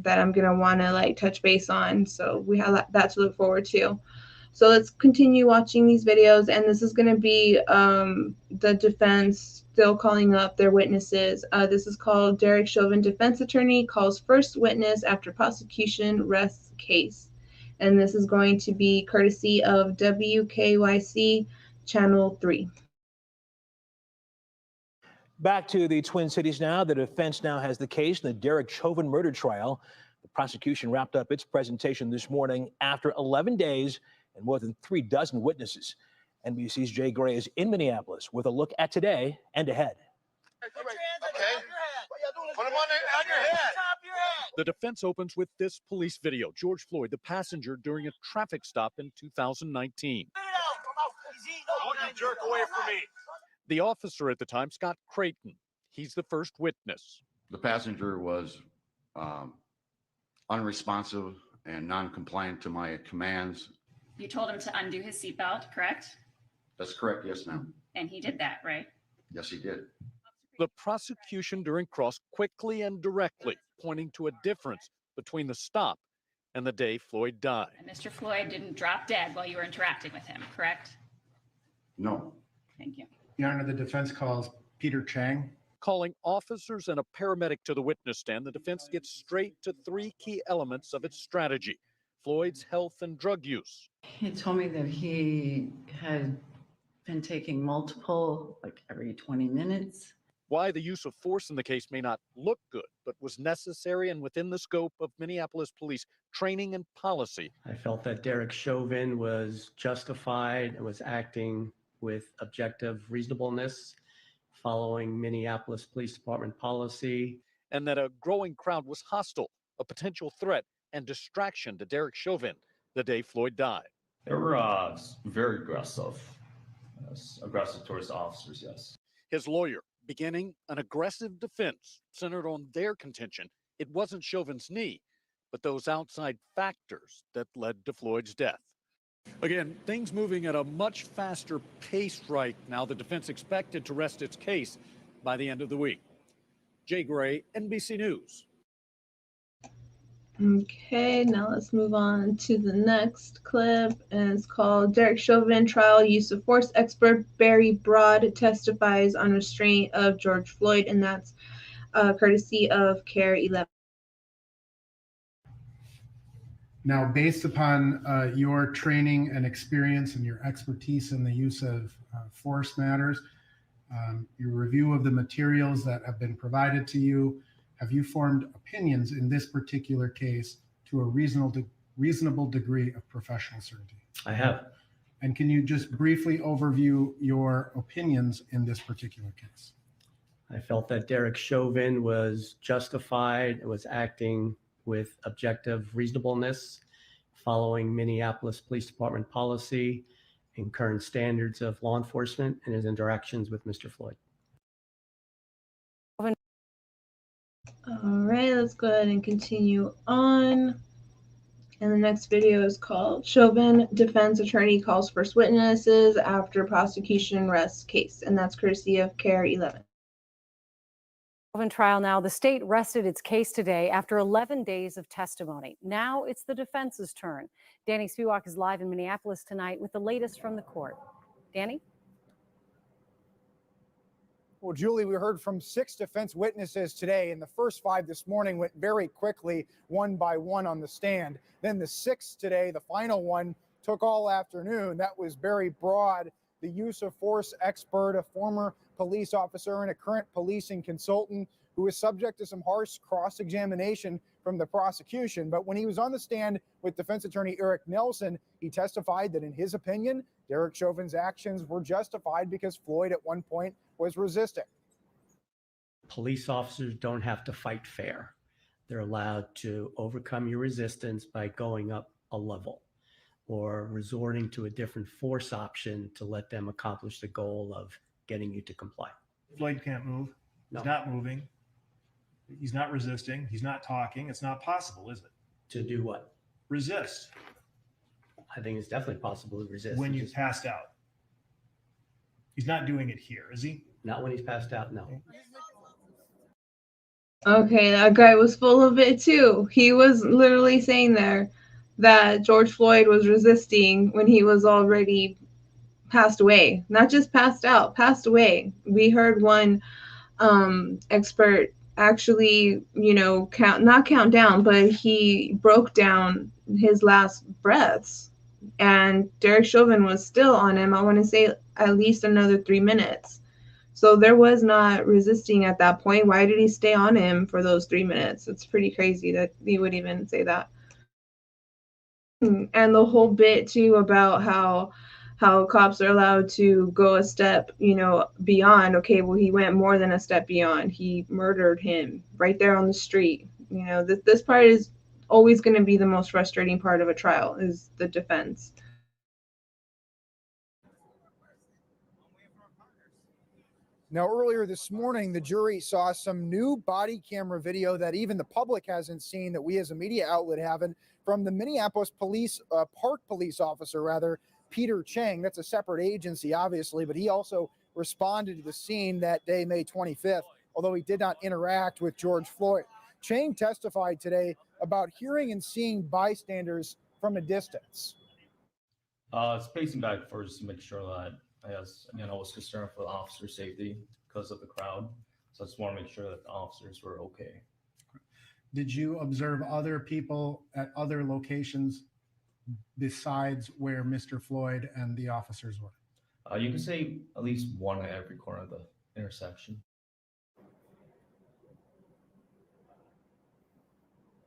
I'm gonna want to like touch base on. So we have that to look forward to. So let's continue watching these videos, and this is going to be the defense still calling up their witnesses. This is called Derek Chauvin, defense attorney, calls first witness after prosecution rests case. And this is going to be courtesy of WKYC Channel 3. Back to the Twin Cities now. The defense now has the case in the Derek Chauvin murder trial. The prosecution wrapped up its presentation this morning after 11 days and more than 36 witnesses. NBC's Jay Gray is in Minneapolis with a look at today and ahead. Okay. Put them on your head. The defense opens with this police video. George Floyd, the passenger during a traffic stop in 2019. Don't you jerk away from me. The officer at the time, Scott Creighton, he's the first witness. The passenger was unresponsive and non-compliant to my commands. You told him to undo his seatbelt, correct? That's correct, yes, ma'am. And he did that, right? Yes, he did. The prosecution during cross quickly and directly pointing to a difference between the stop and the day Floyd died. And Mr. Floyd didn't drop dead while you were interacting with him, correct? No. Thank you. Your Honor, the defense calls Peter Chang. Calling officers and a paramedic to the witness stand, the defense gets straight to 3 key elements of its strategy: Floyd's health and drug use. He told me that he had been taking multiple, like every 20 minutes. Why the use of force in the case may not look good, but was necessary and within the scope of Minneapolis police training and policy. I felt that Derek Chauvin was justified and was acting with objective reasonableness following Minneapolis Police Department policy. And that a growing crowd was hostile, a potential threat and distraction to Derek Chauvin the day Floyd died. They were very aggressive. Yes, aggressive towards the officers, yes. His lawyer beginning an aggressive defense centered on their contention it wasn't Chauvin's knee, but those outside factors that led to Floyd's death. Again, things moving at a much faster pace right now. The defense expected to rest its case by the end of the week. Jay Gray, NBC News. Okay, now let's move on to the next clip, and it's called Derek Chauvin Trial Use of Force Expert Barry Broad testifies on restraint of George Floyd, and that's courtesy of KARE 11. Now, based upon your training and experience and your expertise in the use of force matters, your review of the materials that have been provided to you, have you formed opinions in this particular case to a reasonable degree of professional certainty? I have. And can you just briefly overview your opinions in this particular case? I felt that Derek Chauvin was justified and was acting with objective reasonableness following Minneapolis Police Department policy and current standards of law enforcement in his interactions with Mr. Floyd. All right, let's go ahead and continue on. And the next video is called Chauvin Defense Attorney Calls First Witnesses After Prosecution Rests Case, and that's courtesy of KARE 11. Chauvin trial now. The state rested its case today after 11 days of testimony. Now it's the defense's turn. Danny Spiewak is live in Minneapolis tonight with the latest from the court. Danny? Well, Julie, we heard from 6 defense witnesses today, and the first 5 this morning went very quickly, one by one on the stand. Then the 6th today, the final one, took all afternoon. That was Barry Broad, the use of force expert, a former police officer and a current policing consultant who is subject to some harsh cross-examination from from the prosecution. But when he was on the stand with defense attorney Eric Nelson, he testified that in his opinion, Derek Chauvin's actions were justified because Floyd at one point was resisting. Police officers don't have to fight fair. They're allowed to overcome your resistance by going up a level or resorting to a different force option to let them accomplish the goal of getting you to comply. Floyd can't move. No. He's not moving. He's not resisting. He's not talking. It's not possible, is it? To do what? Resist. I think it's definitely possible to resist. When you passed out. He's not doing it here, is he? Not when he's passed out, no. Okay, that guy was full of it too. He was literally saying there that George Floyd was resisting when he was already passed away. Not just passed out, passed away. We heard one expert actually, not count down, but he broke down his last breaths. And Derek Chauvin was still on him, I want to say at least another 3 minutes. So there was not resisting at that point. Why did he stay on him for those 3 minutes? It's pretty crazy that he would even say that. And the whole bit too about how cops are allowed to go a step, beyond. Okay, well, he went more than a step beyond. He murdered him right there on the street. This part is always going to be the most frustrating part of a trial, is the defense. Now, earlier this morning, the jury saw some new body camera video that even the public hasn't seen, that we as a media outlet haven't, from the Minneapolis Park police officer, Peter Chang. That's a separate agency, obviously, but he also responded to the scene that day, May 25th, although he did not interact with George Floyd. Chang testified today about hearing and seeing bystanders from a distance. It's pacing back first to make sure that, I was concerned for the officer safety because of the crowd. So I just want to make sure that the officers were okay. Did you observe other people at other locations besides where Mr. Floyd and the officers were? You can say at least one at every corner of the intersection.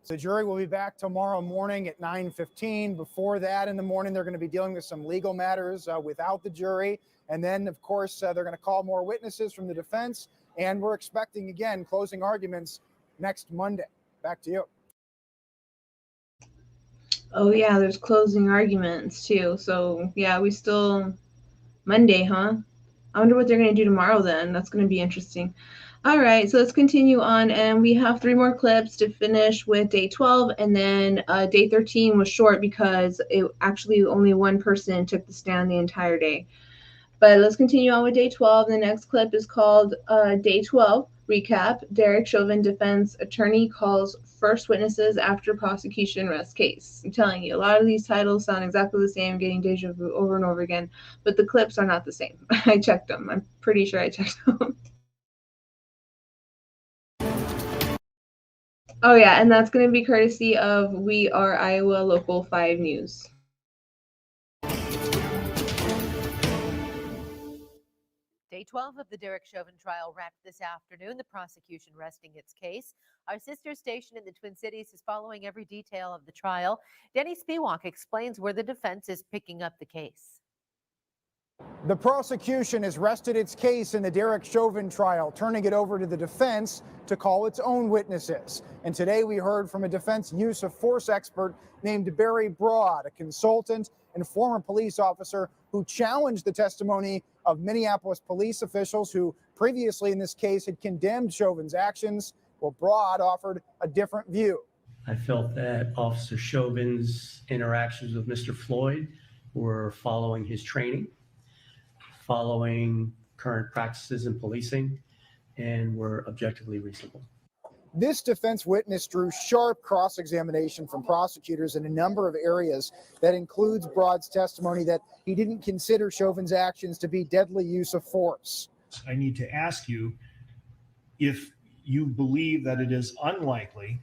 The jury will be back tomorrow morning at 9:15. Before that, in the morning, they're going to be dealing with some legal matters without the jury. And then, of course, they're going to call more witnesses from the defense. And we're expecting, again, closing arguments next Monday. Back to you. Oh, yeah, there's closing arguments, too. So, yeah, we still... Monday, huh? I wonder what they're going to do tomorrow, then. That's going to be interesting. All right, so let's continue on, and we have 3 more clips to finish with day 12, and then day 13 was short because it actually only one person took the stand the entire day. But let's continue on with day 12. The next clip is called Day 12 Recap. Derek Chauvin defense attorney calls first witnesses after prosecution rests case. I'm telling you, a lot of these titles sound exactly the same, getting deja vu over and over again, but the clips are not the same. I checked them. I'm pretty sure I checked them. Oh, yeah, and that's going to be courtesy of We Are Iowa Local 5 News. Day 12 of the Derek Chauvin trial wrapped this afternoon, the prosecution resting its case. Our sister station in the Twin Cities is following every detail of the trial. Denny Spiewak explains where the defense is picking up the case. The prosecution has rested its case in the Derek Chauvin trial, turning it over to the defense to call its own witnesses. And today we heard from a defense use of force expert named Barry Broad, a consultant and former police officer who challenged the testimony of Minneapolis police officials who previously in this case had condemned Chauvin's actions. Well, Broad offered a different view. I felt that Officer Chauvin's interactions with Mr. Floyd were following his training, following current practices in policing, and were objectively reasonable. This defense witness drew sharp cross-examination from prosecutors in a number of areas. That includes Broad's testimony that he didn't consider Chauvin's actions to be deadly use of force. I need to ask you if you believe that it is unlikely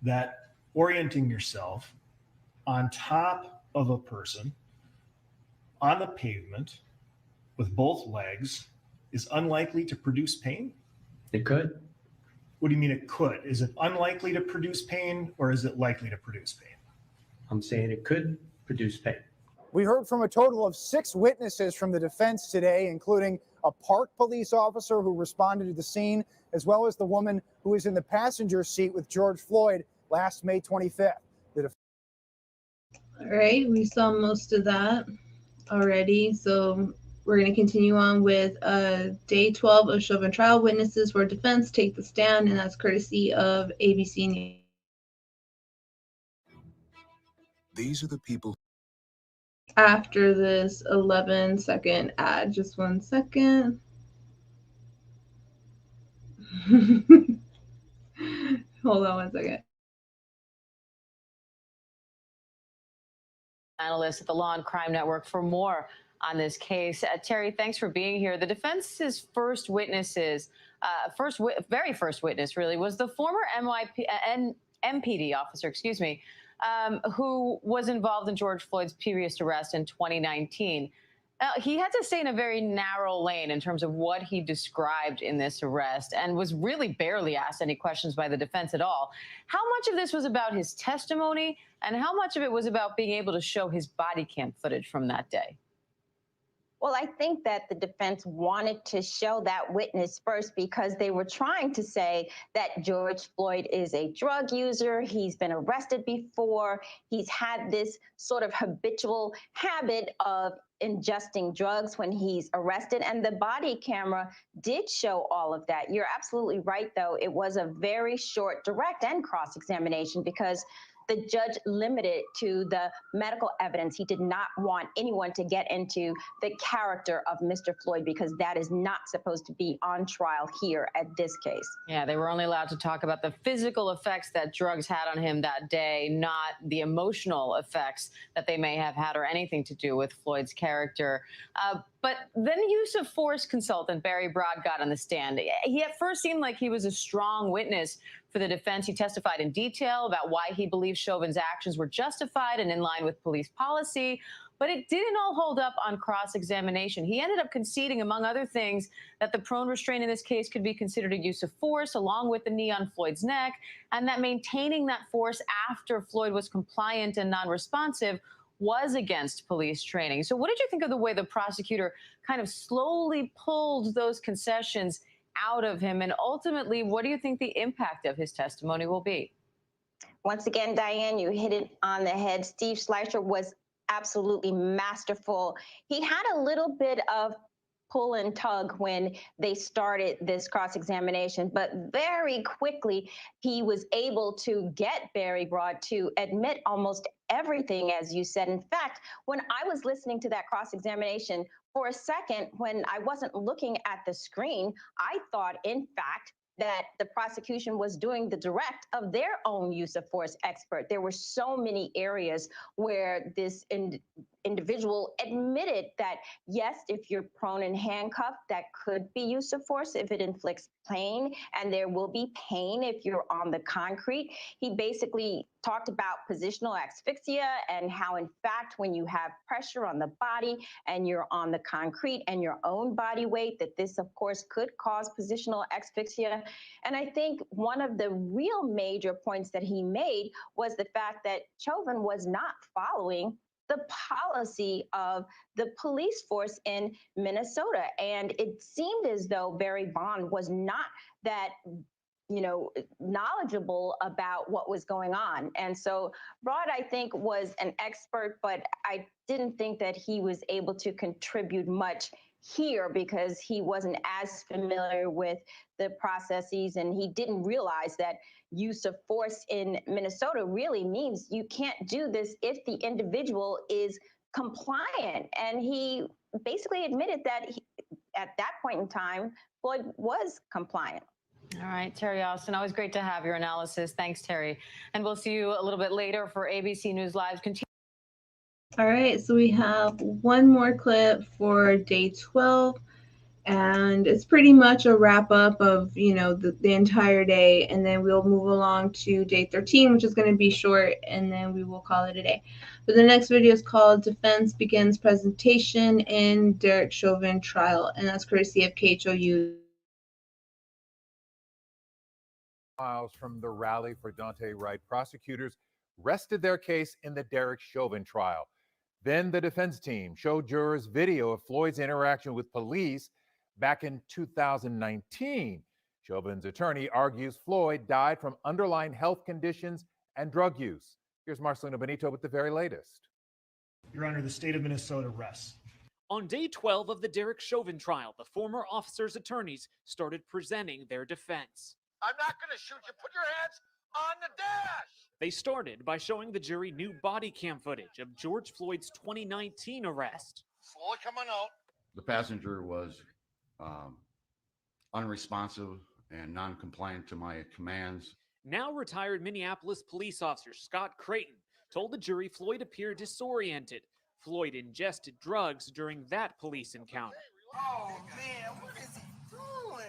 that orienting yourself on top of a person on the pavement with both legs is unlikely to produce pain? It could. What do you mean it could? Is it unlikely to produce pain or is it likely to produce pain? I'm saying it could produce pain. We heard from a total of 6 witnesses from the defense today, including a park police officer who responded to the scene, as well as the woman who was in the passenger seat with George Floyd last May 25th. All right, we saw most of that already, so we're going to continue on with day 12 of Chauvin trial. Witnesses for defense take the stand, and that's courtesy of ABC News. These are the people. After this 11-second ad, just 1 second. Hold on 1 second. Analyst at the Law and Crime Network for more on this case. Terry, thanks for being here. The defense's very first witness really was the former MPD officer, who was involved in George Floyd's previous arrest in 2019. He had to stay in a very narrow lane in terms of what he described in this arrest and was really barely asked any questions by the defense at all. How much of this was about his testimony and how much of it was about being able to show his body cam footage from that day? Well, I think that the defense wanted to show that witness first because they were trying to say that George Floyd is a drug user. He's been arrested before. He's had this sort of habitual habit of ingesting drugs when he's arrested. And the body camera did show all of that. You're absolutely right, though. It was a very short direct and cross-examination because the judge limited to the medical evidence. He did not want anyone to get into the character of Mr. Floyd because that is not supposed to be on trial here at this case. Yeah, they were only allowed to talk about the physical effects that drugs had on him that day, not the emotional effects that they may have had or anything to do with Floyd's character. But then use of force consultant Barry Broad got on the stand. He at first seemed like he was a strong witness for the defense. He testified in detail about why he believes Chauvin's actions were justified and in line with police policy, but it didn't all hold up on cross-examination. He ended up conceding, among other things, that the prone restraint in this case could be considered a use of force, along with the knee on Floyd's neck, and that maintaining that force after Floyd was compliant and non-responsive was against police training. So what did you think of the way the prosecutor kind of slowly pulled those concessions out of him? And ultimately, what do you think the impact of his testimony will be? Once again, Diane, you hit it on the head. Steve Schleicher was absolutely masterful. He had a little bit of pull and tug when they started this cross-examination, but very quickly he was able to get Barry Broad to admit almost everything, as you said. In fact, when I was listening to that cross-examination, for a second, when I wasn't looking at the screen, I thought, in fact, that the prosecution was doing the direct of their own use of force expert. There were so many areas where this individual admitted that, yes, if you're prone and handcuffed, that could be use of force if it inflicts pain, and there will be pain if you're on the concrete. He basically talked about positional asphyxia and how, in fact, when you have pressure on the body and you're on the concrete and your own body weight, that this, of course, could cause positional asphyxia. And I think one of the real major points that he made was the fact that Chauvin was not following the policy of the police force in Minnesota. And it seemed as though Barry Bond was not that, knowledgeable about what was going on. And so Broad, I think, was an expert, but I didn't think that he was able to contribute much here because he wasn't as familiar with the processes, and he didn't realize that use of force in Minnesota really means you can't do this if the individual is compliant. And he basically admitted that at that point in time, Floyd was compliant. All right, Terry Austin, always great to have your analysis. Thanks, Terry. And we'll see you a little bit later for ABC News Live. All right, so we have one more clip for day 12, and it's pretty much a wrap up of, the entire day, and then we'll move along to day 13, which is going to be short, and then we will call it a day. But the next video is called Defense Begins Presentation in Derek Chauvin Trial, and that's courtesy of KHOU. Miles from the rally for Daunte Wright, prosecutors rested their case in the Derek Chauvin trial. Then the defense team showed jurors video of Floyd's interaction with police back in 2019. Chauvin's attorney argues Floyd died from underlying health conditions and drug use. Here's Marcelino Benito with the very latest. Your Honor, the state of Minnesota rests. On day 12 of the Derek Chauvin trial, the former officer's attorneys started presenting their defense. I'm not going to shoot you. Put your hands on the dash. They started by showing the jury new body cam footage of George Floyd's 2019 arrest. Slowly coming out. The passenger was unresponsive and non-compliant to my commands. Now retired Minneapolis police officer Scott Creighton told the jury Floyd appeared disoriented. Floyd ingested drugs during that police encounter. Oh, man, what is he doing?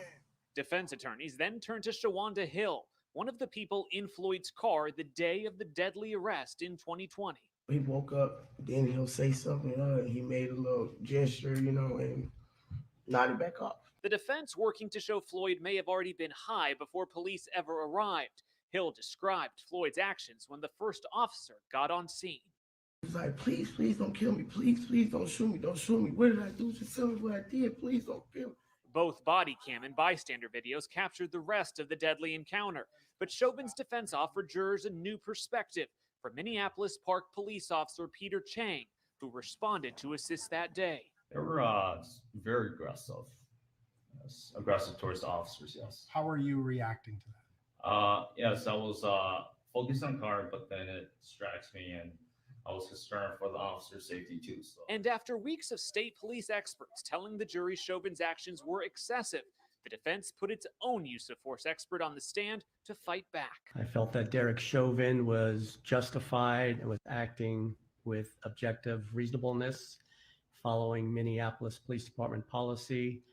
Defense attorneys then turned to Shawanda Hill, one of the people in Floyd's car the day of the deadly arrest in 2020. He woke up, then he'll say something, and he made a little gesture, and nodded back off. The defense working to show Floyd may have already been high before police ever arrived. Hill described Floyd's actions when the first officer got on scene. He's like, please, please don't kill me. Please, please don't shoot me. Don't shoot me. What did I do? Just tell me what I did. Please don't kill me. Both body cam and bystander videos captured the rest of the deadly encounter, but Chauvin's defense offered jurors a new perspective from Minneapolis Park police officer Peter Chang, who responded to assist that day. They were very aggressive. Yes, aggressive towards the officers, yes. How are you reacting to that? Yes, I was focused on car, but then it distracts me, and I was concerned for the officer's safety too. So. And after weeks of state police experts telling the jury Chauvin's actions were excessive, the defense put its own use of force expert on the stand to fight back. I felt that Derek Chauvin was justified and was acting with objective reasonableness, following Minneapolis Police Department policy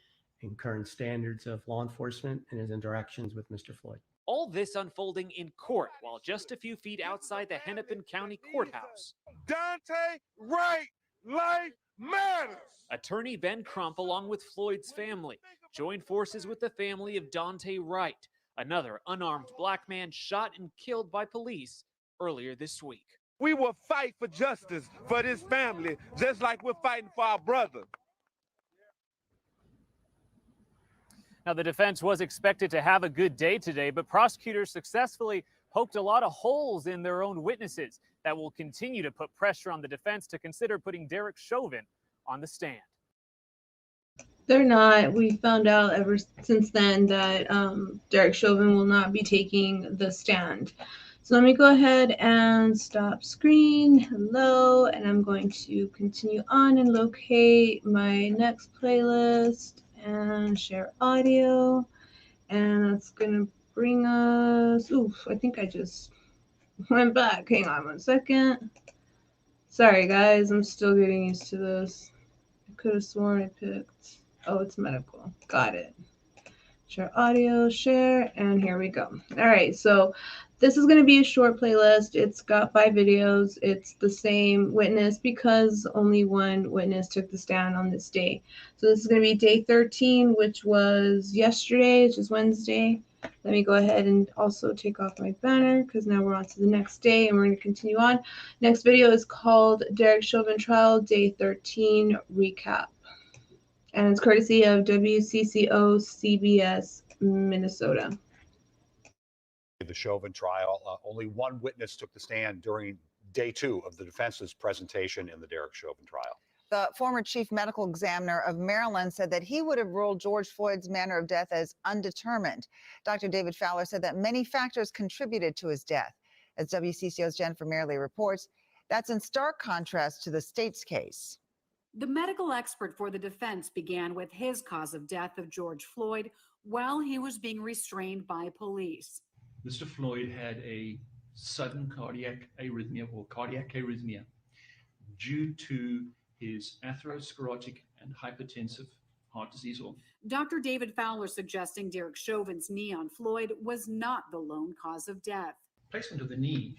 and current standards of law enforcement in his interactions with Mr. Floyd. All this unfolding in court while just a few feet outside the Hennepin County Courthouse. Daunte Wright, life matters. Attorney Ben Crump, along with Floyd's family, joined forces with the family of Daunte Wright, another unarmed black man shot and killed by police earlier this week. We will fight for justice for this family, just like we're fighting for our brother. Now, the defense was expected to have a good day today, but prosecutors successfully poked a lot of holes in their own witnesses that will continue to put pressure on the defense to consider putting Derek Chauvin on the stand. They're not. We found out ever since then that Derek Chauvin will not be taking the stand. So let me go ahead and stop screen. Hello, and I'm going to continue on and locate my next playlist and share audio. And that's going to bring us, oof, I think I just went back. Hang on 1 second. Sorry, guys, I'm still getting used to this. I could have sworn I picked, oh, it's medical. Got it. Share audio, share, and here we go. All right, so this is going to be a short playlist. It's got 5 videos. It's the same witness because only one witness took the stand on this day. So this is going to be day 13, which was yesterday, which is Wednesday. Let me go ahead and also take off my banner because now we're on to the next day and we're going to continue on. Next video is called Derek Chauvin Trial, Day 13 Recap. And it's courtesy of WCCO CBS Minnesota. The Chauvin trial, only one witness took the stand during day 2 of the defense's presentation in the Derek Chauvin trial. The former chief medical examiner of Maryland said that he would have ruled George Floyd's manner of death as undetermined. Dr. David Fowler said that many factors contributed to his death. As WCCO's Jennifer Merrily reports, that's in stark contrast to the state's case. The medical expert for the defense began with his cause of death of George Floyd while he was being restrained by police. Mr. Floyd had a sudden cardiac arrhythmia due to his atherosclerotic and hypertensive heart disease. Dr. David Fowler suggesting Derek Chauvin's knee on Floyd was not the lone cause of death. Placement of the knee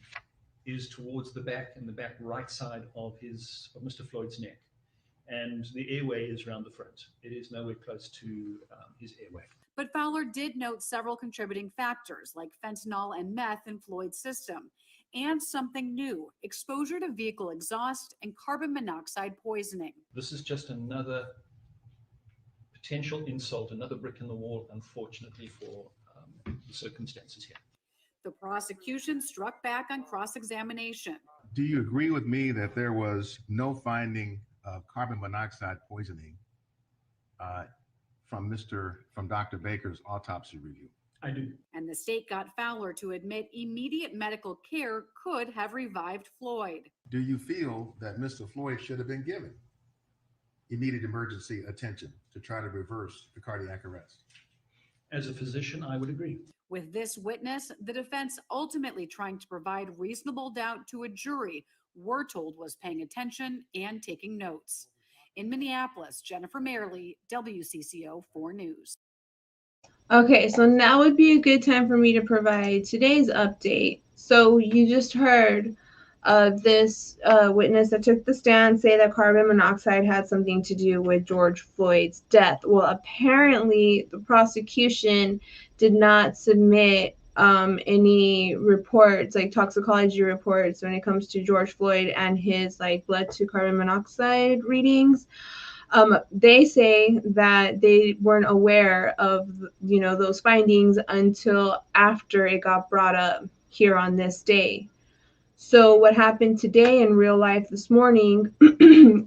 is towards the back and the back right side of Mr. Floyd's neck. and the airway is around the front. It is nowhere close to his airway. But Fowler did note several contributing factors like fentanyl and meth in Floyd's system, and something new, exposure to vehicle exhaust and carbon monoxide poisoning. This is just another potential insult, another brick in the wall, unfortunately, for the circumstances here. The prosecution struck back on cross-examination. Do you agree with me that there was no finding of carbon monoxide poisoning from Dr. Baker's autopsy review? I do. And the state got Fowler to admit immediate medical care could have revived Floyd. Do you feel that Mr. Floyd should have been given immediate emergency attention to try to reverse the cardiac arrest? As a physician, I would agree. With this witness, the defense ultimately trying to provide reasonable doubt to a jury we're told was paying attention and taking notes. In Minneapolis, Jennifer Merrily, WCCO 4 News. Okay, so now would be a good time for me to provide today's update. So you just heard this witness that took the stand say that carbon monoxide had something to do with George Floyd's death. Well, apparently the prosecution did not submit any reports, like toxicology reports, when it comes to George Floyd and his like blood to carbon monoxide readings. They say that they weren't aware of, those findings until after it got brought up here on this day. So what happened today in real life this morning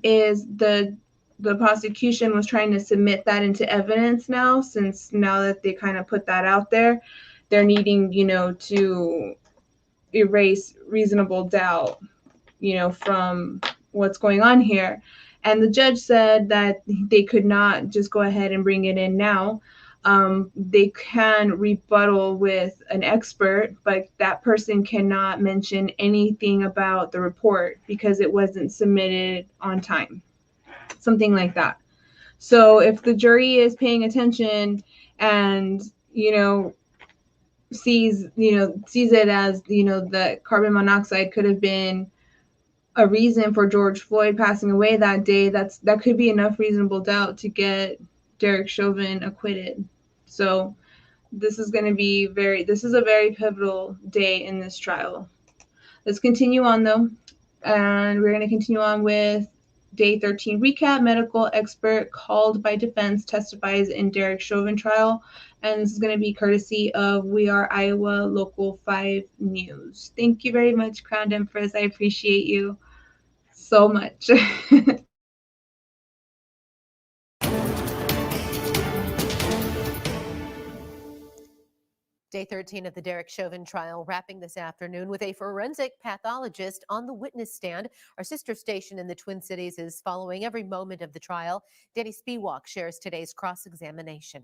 is the prosecution was trying to submit that into evidence now, since now that they kind of put that out there, they're needing, to erase reasonable doubt, from what's going on here. And the judge said that they could not just go ahead and bring it in now. They can rebuttal with an expert, but that person cannot mention anything about the report because it wasn't submitted on time, something like that. So if the jury is paying attention and, sees it as, that carbon monoxide could have been a reason for George Floyd passing away that day, that could be enough reasonable doubt to get Derek Chauvin acquitted. So this is a very pivotal day in this trial. Let's continue on though. And we're going to continue on with day 13 recap. Medical expert called by defense testifies in Derek Chauvin trial. And this is going to be courtesy of We Are Iowa Local 5 News. Thank you very much, Crown Empress. I appreciate you so much. Day 13 of the Derek Chauvin trial wrapping this afternoon with a forensic pathologist on the witness stand. Our sister station in the Twin Cities is following every moment of the trial. Danny Spiewak shares today's cross-examination.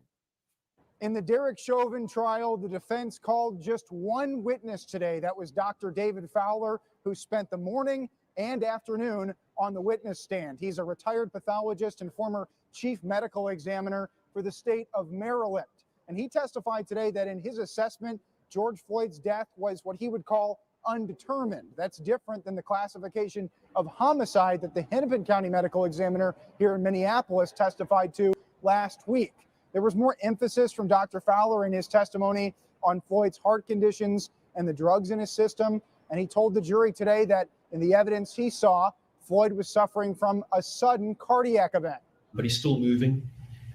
In the Derek Chauvin trial, the defense called just one witness today. That was Dr. David Fowler, who spent the morning and afternoon on the witness stand. He's a retired pathologist and former chief medical examiner for the state of Maryland. And he testified today that in his assessment, George Floyd's death was what he would call undetermined. That's different than the classification of homicide that the Hennepin County medical examiner here in Minneapolis testified to last week. There was more emphasis from Dr. Fowler in his testimony on Floyd's heart conditions and the drugs in his system. And he told the jury today that in the evidence he saw, Floyd was suffering from a sudden cardiac event. But he's still moving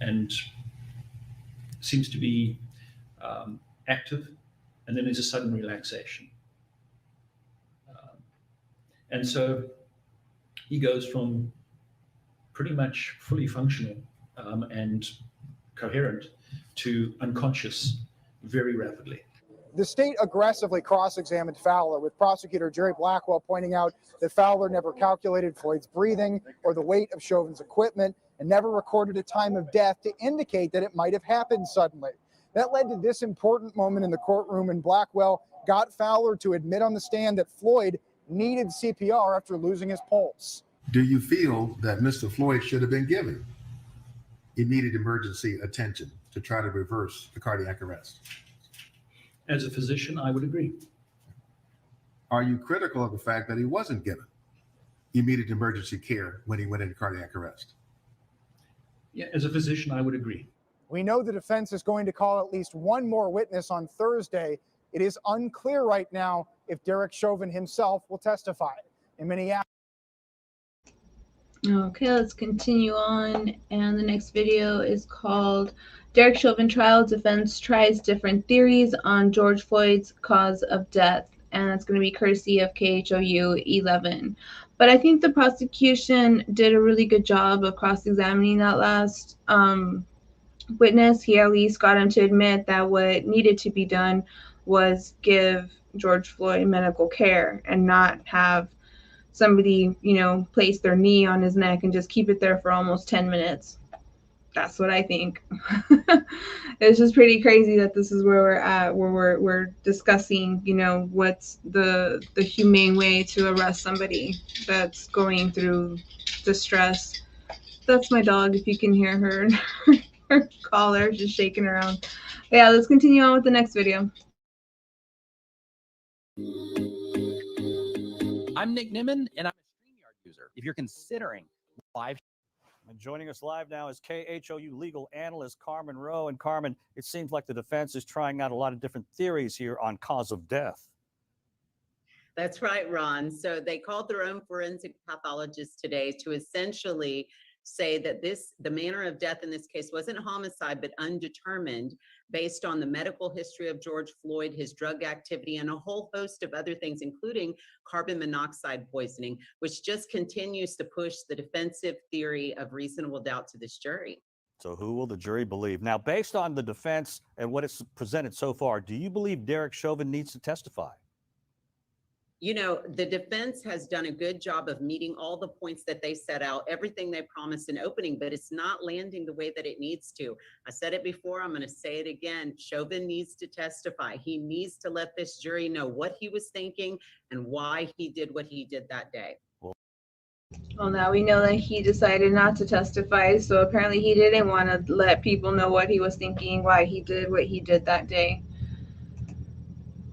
and seems to be active, and then there's a sudden relaxation. And so he goes from pretty much fully functional and coherent to unconscious very rapidly. The state aggressively cross-examined Fowler, with prosecutor Jerry Blackwell pointing out that Fowler never calculated Floyd's breathing or the weight of Chauvin's equipment and never recorded a time of death to indicate that it might have happened suddenly. That led to this important moment in the courtroom, and Blackwell got Fowler to admit on the stand that Floyd needed CPR after losing his pulse. Do you feel that Mr. Floyd should have been given immediate emergency attention to try to reverse the cardiac arrest? As a physician, I would agree. Are you critical of the fact that he wasn't given immediate emergency care when he went into cardiac arrest. Yeah, as a physician, I would agree. We know the defense is going to call at least one more witness on Thursday. It is unclear right now if Derek Chauvin himself will testify. In Minneapolis. Okay, let's continue on. And the next video is called Derek Chauvin Trial. Defense Tries Different Theories on George Floyd's Cause of Death. And that's going to be courtesy of KHOU 11. But I think the prosecution did a really good job of cross-examining that last witness. He at least got him to admit that what needed to be done was give George Floyd medical care and not have somebody, place their knee on his neck and just keep it there for almost 10 minutes. That's what I think. It's just pretty crazy that this is where we're at, where we're discussing, what's the humane way to arrest somebody that's going through distress. That's my dog, if you can hear her, her collar just shaking around. But yeah, let's continue on with the next video. I'm Nick Nimmin, and I'm a StreamYard user. If you're considering live. And joining us live now is KHOU legal analyst Carmen Rowe. And Carmen, it seems like the defense is trying out a lot of different theories here on cause of death. That's right, Ron. So they called their own forensic pathologist today to essentially say that the manner of death in this case wasn't homicide, but undetermined, based on the medical history of George Floyd, his drug activity, and a whole host of other things, including carbon monoxide poisoning, which just continues to push the defensive theory of reasonable doubt to this jury. So who will the jury believe? Now, based on the defense and what it's presented so far, do you believe Derek Chauvin needs to testify? The defense has done a good job of meeting all the points that they set out, everything they promised in opening, but it's not landing the way that it needs to. I said it before, I'm going to say it again. Chauvin needs to testify. He needs to let this jury know what he was thinking and why he did what he did that day. Well, now we know that he decided not to testify, so apparently he didn't want to let people know what he was thinking, why he did what he did that day.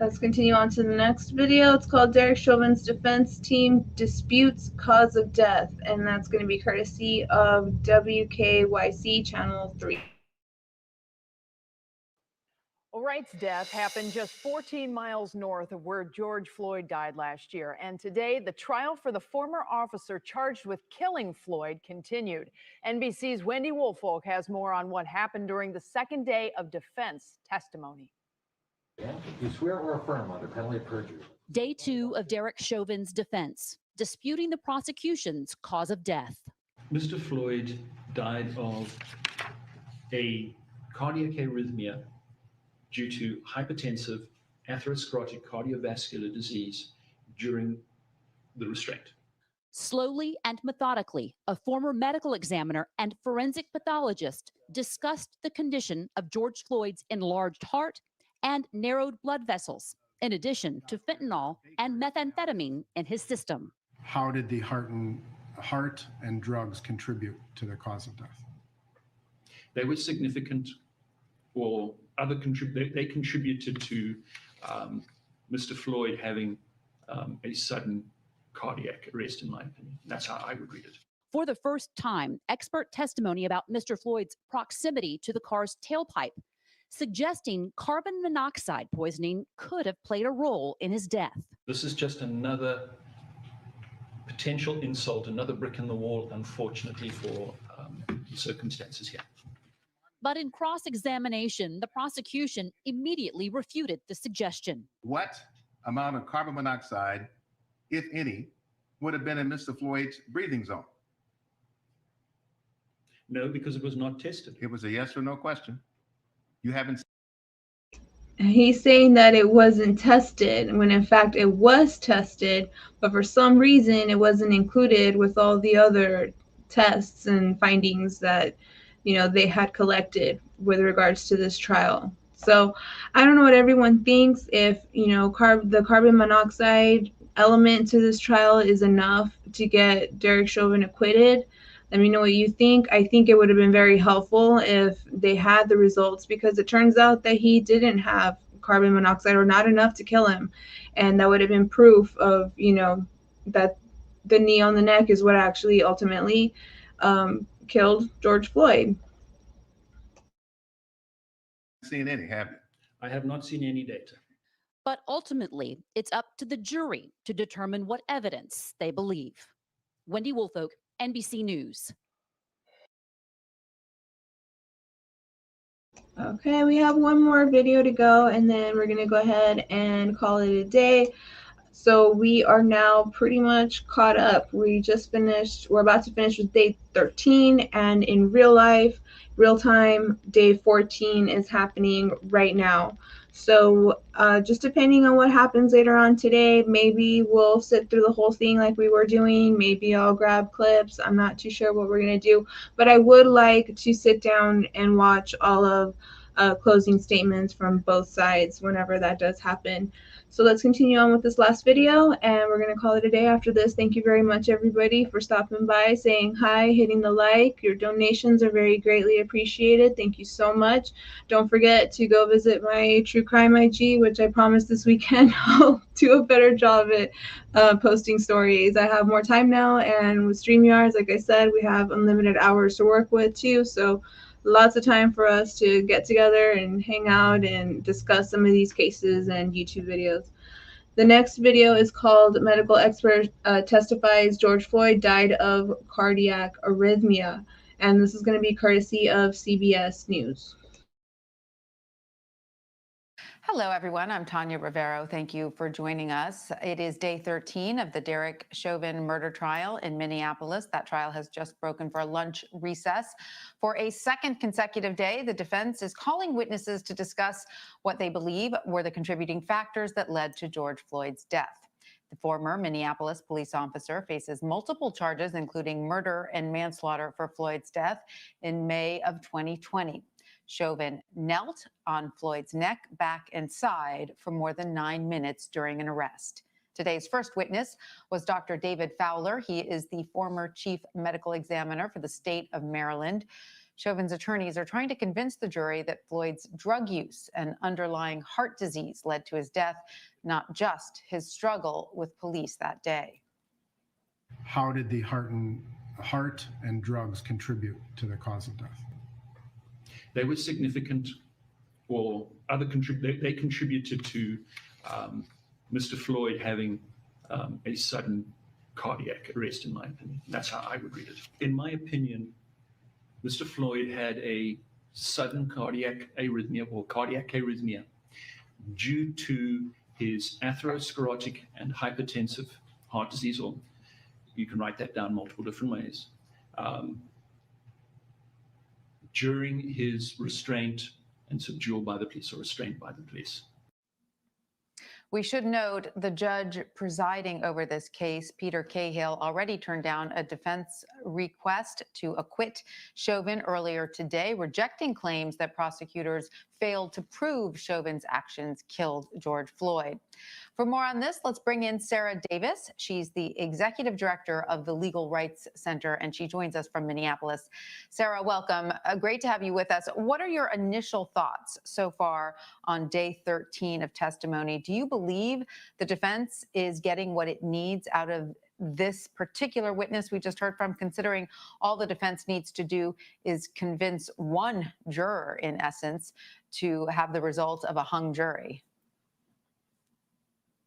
Let's continue on to the next video. It's called Derek Chauvin's Defense Team Disputes Cause of Death, and that's going to be courtesy of WKYC Channel 3. Wright's death happened just 14 miles north of where George Floyd died last year. And today, the trial for the former officer charged with killing Floyd continued. NBC's Wendy Woolfolk has more on what happened during the second day of defense testimony. You swear or affirm under penalty of perjury. Day 2 of Derek Chauvin's defense, disputing the prosecution's cause of death. Mr. Floyd died of a cardiac arrhythmia due to hypertensive atherosclerotic cardiovascular disease during the restraint. Slowly and methodically, a former medical examiner and forensic pathologist discussed the condition of George Floyd's enlarged heart and narrowed blood vessels, in addition to fentanyl and methamphetamine in his system. How did the heart and drugs contribute to the cause of death? They were significant, or they contributed to Mr. Floyd having a sudden cardiac arrest, in my opinion. That's how I would read it. For the first time, expert testimony about Mr. Floyd's proximity to the car's tailpipe, suggesting carbon monoxide poisoning could have played a role in his death. This is just another potential insult, another brick in the wall, unfortunately, for the circumstances here. But in cross-examination, the prosecution immediately refuted the suggestion. What amount of carbon monoxide, if any, would have been in Mr. Floyd's breathing zone? No, because it was not tested. It was a yes or no question. You haven't. He's saying that it wasn't tested, when in fact it was tested, but for some reason it wasn't included with all the other tests and findings that, they had collected with regards to this trial. So I don't know what everyone thinks, if, the carbon monoxide element to this trial is enough to get Derek Chauvin acquitted. Let me know what you think. I think it would have been very helpful if they had the results, because it turns out that he didn't have carbon monoxide, or not enough to kill him. And that would have been proof of, that the knee on the neck is what actually ultimately killed George Floyd. Seen any, have you? I have not seen any data. But ultimately, it's up to the jury to determine what evidence they believe. Wendy Woolfolk, NBC News. Okay, we have one more video to go, and then we're gonna go ahead and call it a day. So we are now pretty much caught up. We're about to finish with day 13, and in real life, real time, day 14 is happening right now. So just depending on what happens later on today, maybe we'll sit through the whole thing like we were doing. Maybe I'll grab clips. I'm not too sure what we're gonna do, but I would like to sit down and watch all of closing statements from both sides whenever that does happen. So let's continue on with this last video, and we're going to call it a day after this. Thank you very much, everybody, for stopping by, saying hi, hitting the like. Your donations are very greatly appreciated. Thank you so much. Don't forget to go visit my True Crime IG, which I promise this weekend I'll do a better job at posting stories. I have more time now, and with StreamYards, like I said, we have unlimited hours to work with too. So lots of time for us to get together and hang out and discuss some of these cases and YouTube videos. The next video is called Medical Expert Testifies George Floyd Died of Cardiac Arrhythmia. And this is going to be courtesy of CBS News. Hello, everyone. I'm Tanya Rivero. Thank you for joining us. It is day 13 of the Derek Chauvin murder trial in Minneapolis. That trial has just broken for a lunch recess. For a second consecutive day, the defense is calling witnesses to discuss what they believe were the contributing factors that led to George Floyd's death. The former Minneapolis police officer faces multiple charges, including murder and manslaughter for Floyd's death in May of 2020. Chauvin knelt on Floyd's neck, back, and side for more than 9 minutes during an arrest. Today's first witness was Dr. David Fowler. He is the former chief medical examiner for the state of Maryland. Chauvin's attorneys are trying to convince the jury that Floyd's drug use and underlying heart disease led to his death, not just his struggle with police that day. How did the heart and drugs contribute to the cause of death? They were significant, or they contributed to Mr. Floyd having a sudden cardiac arrest, in my opinion. That's how I would read it. In my opinion, Mr. Floyd had a sudden cardiac arrhythmia due to his atherosclerotic and hypertensive heart disease, or you can write that down multiple different ways. During his restraint and subdual by the police, or restraint by the police. We should note the judge presiding over this case, Peter Cahill, already turned down a defense request to acquit Chauvin earlier today, rejecting claims that prosecutors failed to prove Chauvin's actions killed George Floyd. For more on this, let's bring in Sarah Davis. She's the executive director of the Legal Rights Center, and she joins us from Minneapolis. Sarah, welcome. Great to have you with us. What are your initial thoughts so far on day 13 of testimony? Do you believe the defense is getting what it needs out of this particular witness we just heard from, considering all the defense needs to do is convince one juror, in essence, to have the result of a hung jury?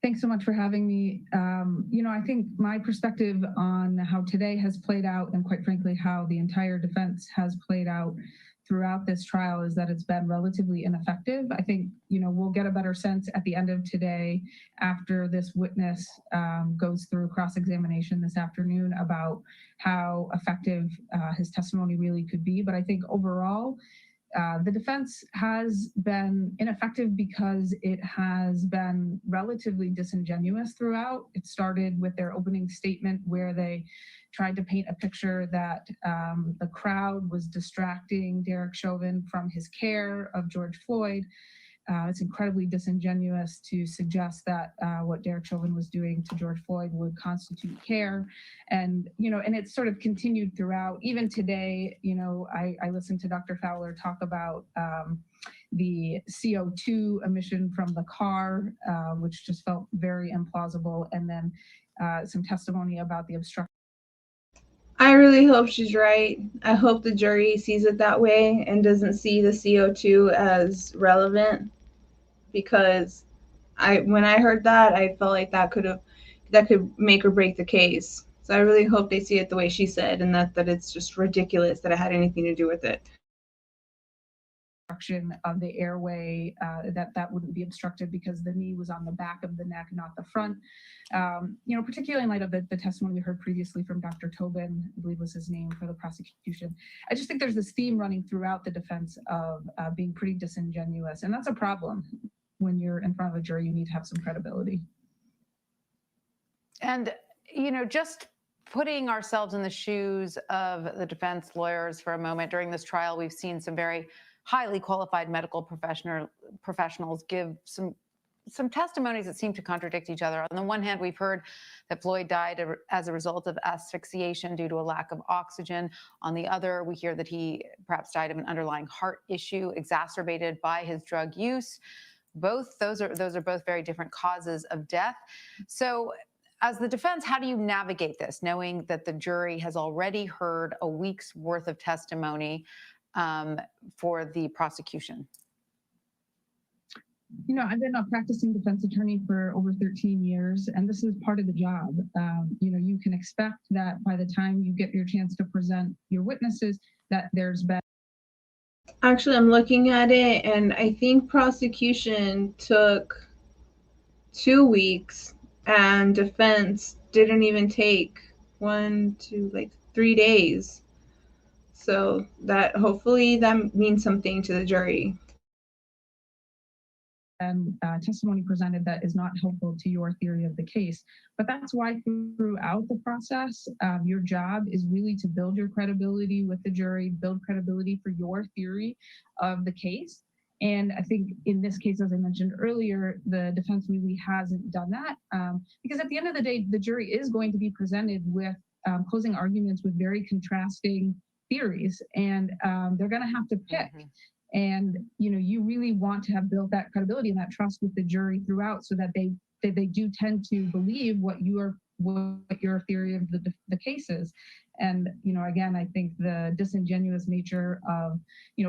Thanks so much for having me. I think my perspective on how today has played out, and quite frankly, how the entire defense has played out throughout this trial, is that it's been relatively ineffective. I think, we'll get a better sense at the end of today, after this witness goes through cross-examination this afternoon, about how effective his testimony really could be. But I think overall, the defense has been ineffective because it has been relatively disingenuous throughout. It started with their opening statement, where they tried to paint a picture that the crowd was distracting Derek Chauvin from his care of George Floyd. It's incredibly disingenuous to suggest that what Derek Chauvin was doing to George Floyd would constitute care. And it's sort of continued throughout. Even today, I listened to Dr. Fowler talk about the CO2 emission from the car, which just felt very implausible, and then some testimony about the obstruction. I really hope she's right. I hope the jury sees it that way and doesn't see the CO2 as relevant, because when I heard that, I felt like that could make or break the case. So I really hope they see it the way she said, and that it's just ridiculous that it had anything to do with it. Of the airway, that wouldn't be obstructed because the knee was on the back of the neck, not the front. Particularly in light of the testimony we heard previously from Dr. Chauvin, I believe was his name for the prosecution. I just think there's this theme running throughout the defense of being pretty disingenuous, and that's a problem. When you're in front of a jury, you need to have some credibility. And, just putting ourselves in the shoes of the defense lawyers for a moment, during this trial, we've seen some very highly qualified medical professionals give some testimonies that seem to contradict each other. On the one hand, we've heard that Floyd died as a result of asphyxiation due to a lack of oxygen. On the other, we hear that he perhaps died of an underlying heart issue exacerbated by his drug use. Those are both very different causes of death. So as the defense, how do you navigate this, knowing that the jury has already heard a week's worth of testimony for the prosecution? I've been a practicing defense attorney for over 13 years, and this is part of the job. You can expect that by the time you get your chance to present your witnesses, that there's been. Actually, I'm looking at it, and I think prosecution took 2 weeks, and defense didn't even take 3 days. So that hopefully that means something to the jury. And testimony presented that is not helpful to your theory of the case. But that's why throughout the process, your job is really to build your credibility with the jury, build credibility for your theory of the case. And I think in this case, as I mentioned earlier, the defense really hasn't done that, because at the end of the day, the jury is going to be presented with closing arguments with very contrasting theories, and they're going to have to pick. And you really want to have built that credibility and that trust with the jury throughout, so that they do tend to believe what your theory of the case is. And again, I think the disingenuous nature of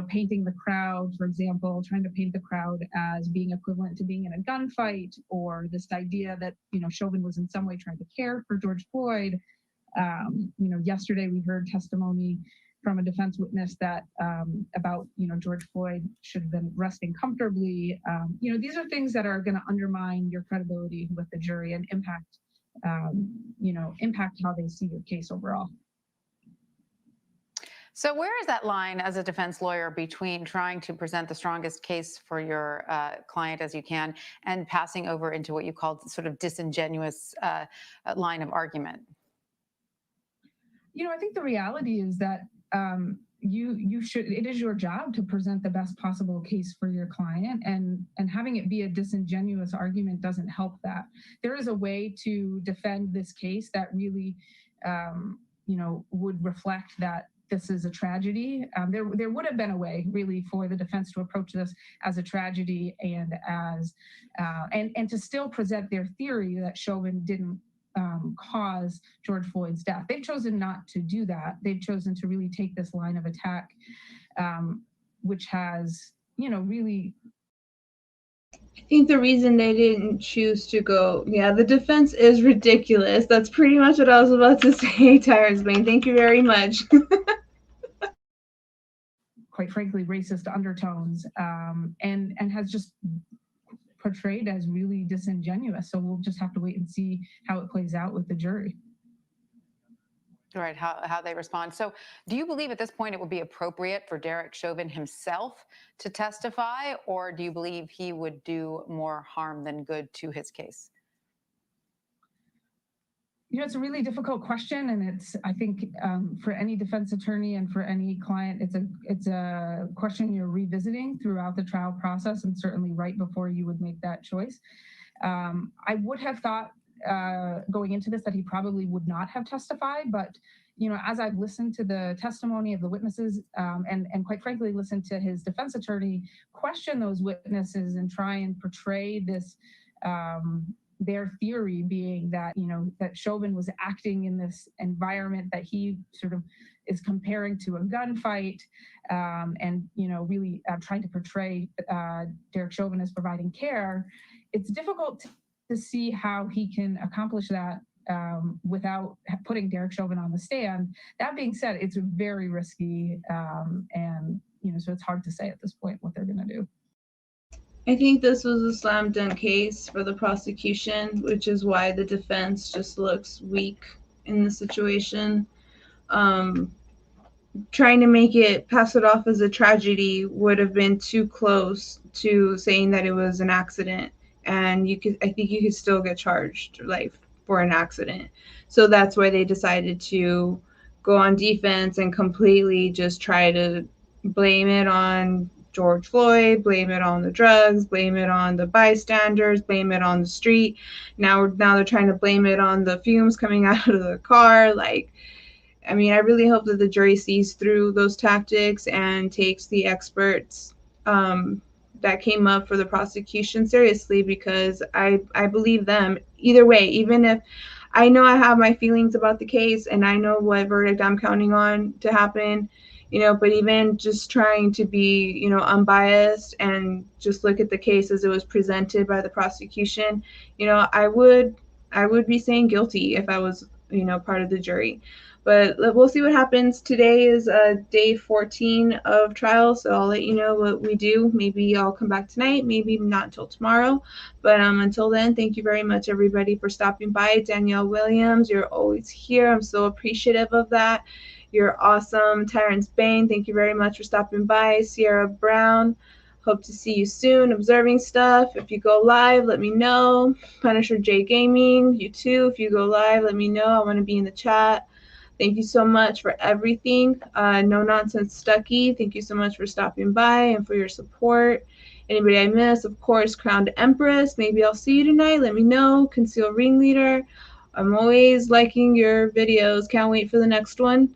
painting the crowd, for example, trying to paint the crowd as being equivalent to being in a gunfight, or this idea that Chauvin was in some way trying to care for George Floyd. Yesterday we heard testimony from a defense witness that about George Floyd should have been resting comfortably. These are things that are going to undermine your credibility with the jury and impact how they see your case overall. So where is that line as a defense lawyer between trying to present the strongest case for your client as you can and passing over into what you called sort of disingenuous line of argument? I think the reality is that it is your job to present the best possible case for your client, and having it be a disingenuous argument doesn't help that. There is a way to defend this case that really would reflect that this is a tragedy. There would have been a way really for the defense to approach this as a tragedy, and as and to still present their theory that Chauvin didn't cause George Floyd's death. They've chosen not to do that. They've chosen to really take this line of attack, which has, really. I think the reason they didn't choose to go, the defense is ridiculous. That's pretty much what I was about to say, Tyrus Bain. Thank you very much. Quite frankly, racist undertones, and has just portrayed as really disingenuous. So we'll just have to wait and see how it plays out with the jury. Right, how they respond. So do you believe at this point it would be appropriate for Derek Chauvin himself to testify, or do you believe he would do more harm than good to his case? It's a really difficult question, and I think for any defense attorney and for any client, it's a question you're revisiting throughout the trial process, and certainly right before you would make that choice. I would have thought going into this that he probably would not have testified, but as I've listened to the testimony of the witnesses, and quite frankly, listened to his defense attorney question those witnesses and try and portray this, their theory being that, that Chauvin was acting in this environment that he sort of is comparing to a gunfight, and, really trying to portray Derek Chauvin as providing care. It's difficult to see how he can accomplish that without putting Derek Chauvin on the stand. That being said, it's very risky, and so it's hard to say at this point what they're going to do. I think this was a slam dunk case for the prosecution, which is why the defense just looks weak in this situation. Trying to pass it off as a tragedy would have been too close to saying that it was an accident, and I think you could still get charged for an accident. So that's why they decided to go on defense and completely just try to blame it on George Floyd, blame it on the drugs, blame it on the bystanders, blame it on the street. Now they're trying to blame it on the fumes coming out of the car. I really hope that the jury sees through those tactics and takes the experts that came up for the prosecution seriously, because I believe them either way. Even if I know I have my feelings about the case and I know what verdict I'm counting on to happen, but even just trying to be, unbiased and just look at the case as it was presented by the prosecution, I would be saying guilty if I was, part of the jury. But we'll see what happens. Today is day 14 of trial, so I'll let you know what we do. Maybe I'll come back tonight, maybe not until tomorrow. But until then, thank you very much, everybody, for stopping by. Danielle Williams, you're always here. I'm so appreciative of that. You're awesome. Terrence Bain, thank you very much for stopping by. Sierra Brown, hope to see you soon. Observing Stuff, if you go live, let me know. Punisher J Gaming, you too. If you go live, let me know. I want to be in the chat. Thank you so much for everything. No Nonsense Stucky, thank you so much for stopping by and for your support. Anybody I miss, of course, Crowned Empress, maybe I'll see you tonight. Let me know. Concealed Ringleader, I'm always liking your videos. Can't wait for the next one.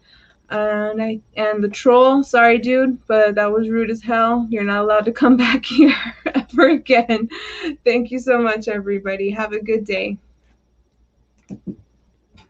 And the Troll, sorry, dude, but that was rude as hell. You're not allowed to come back here ever again. Thank you so much, everybody. Have a good day.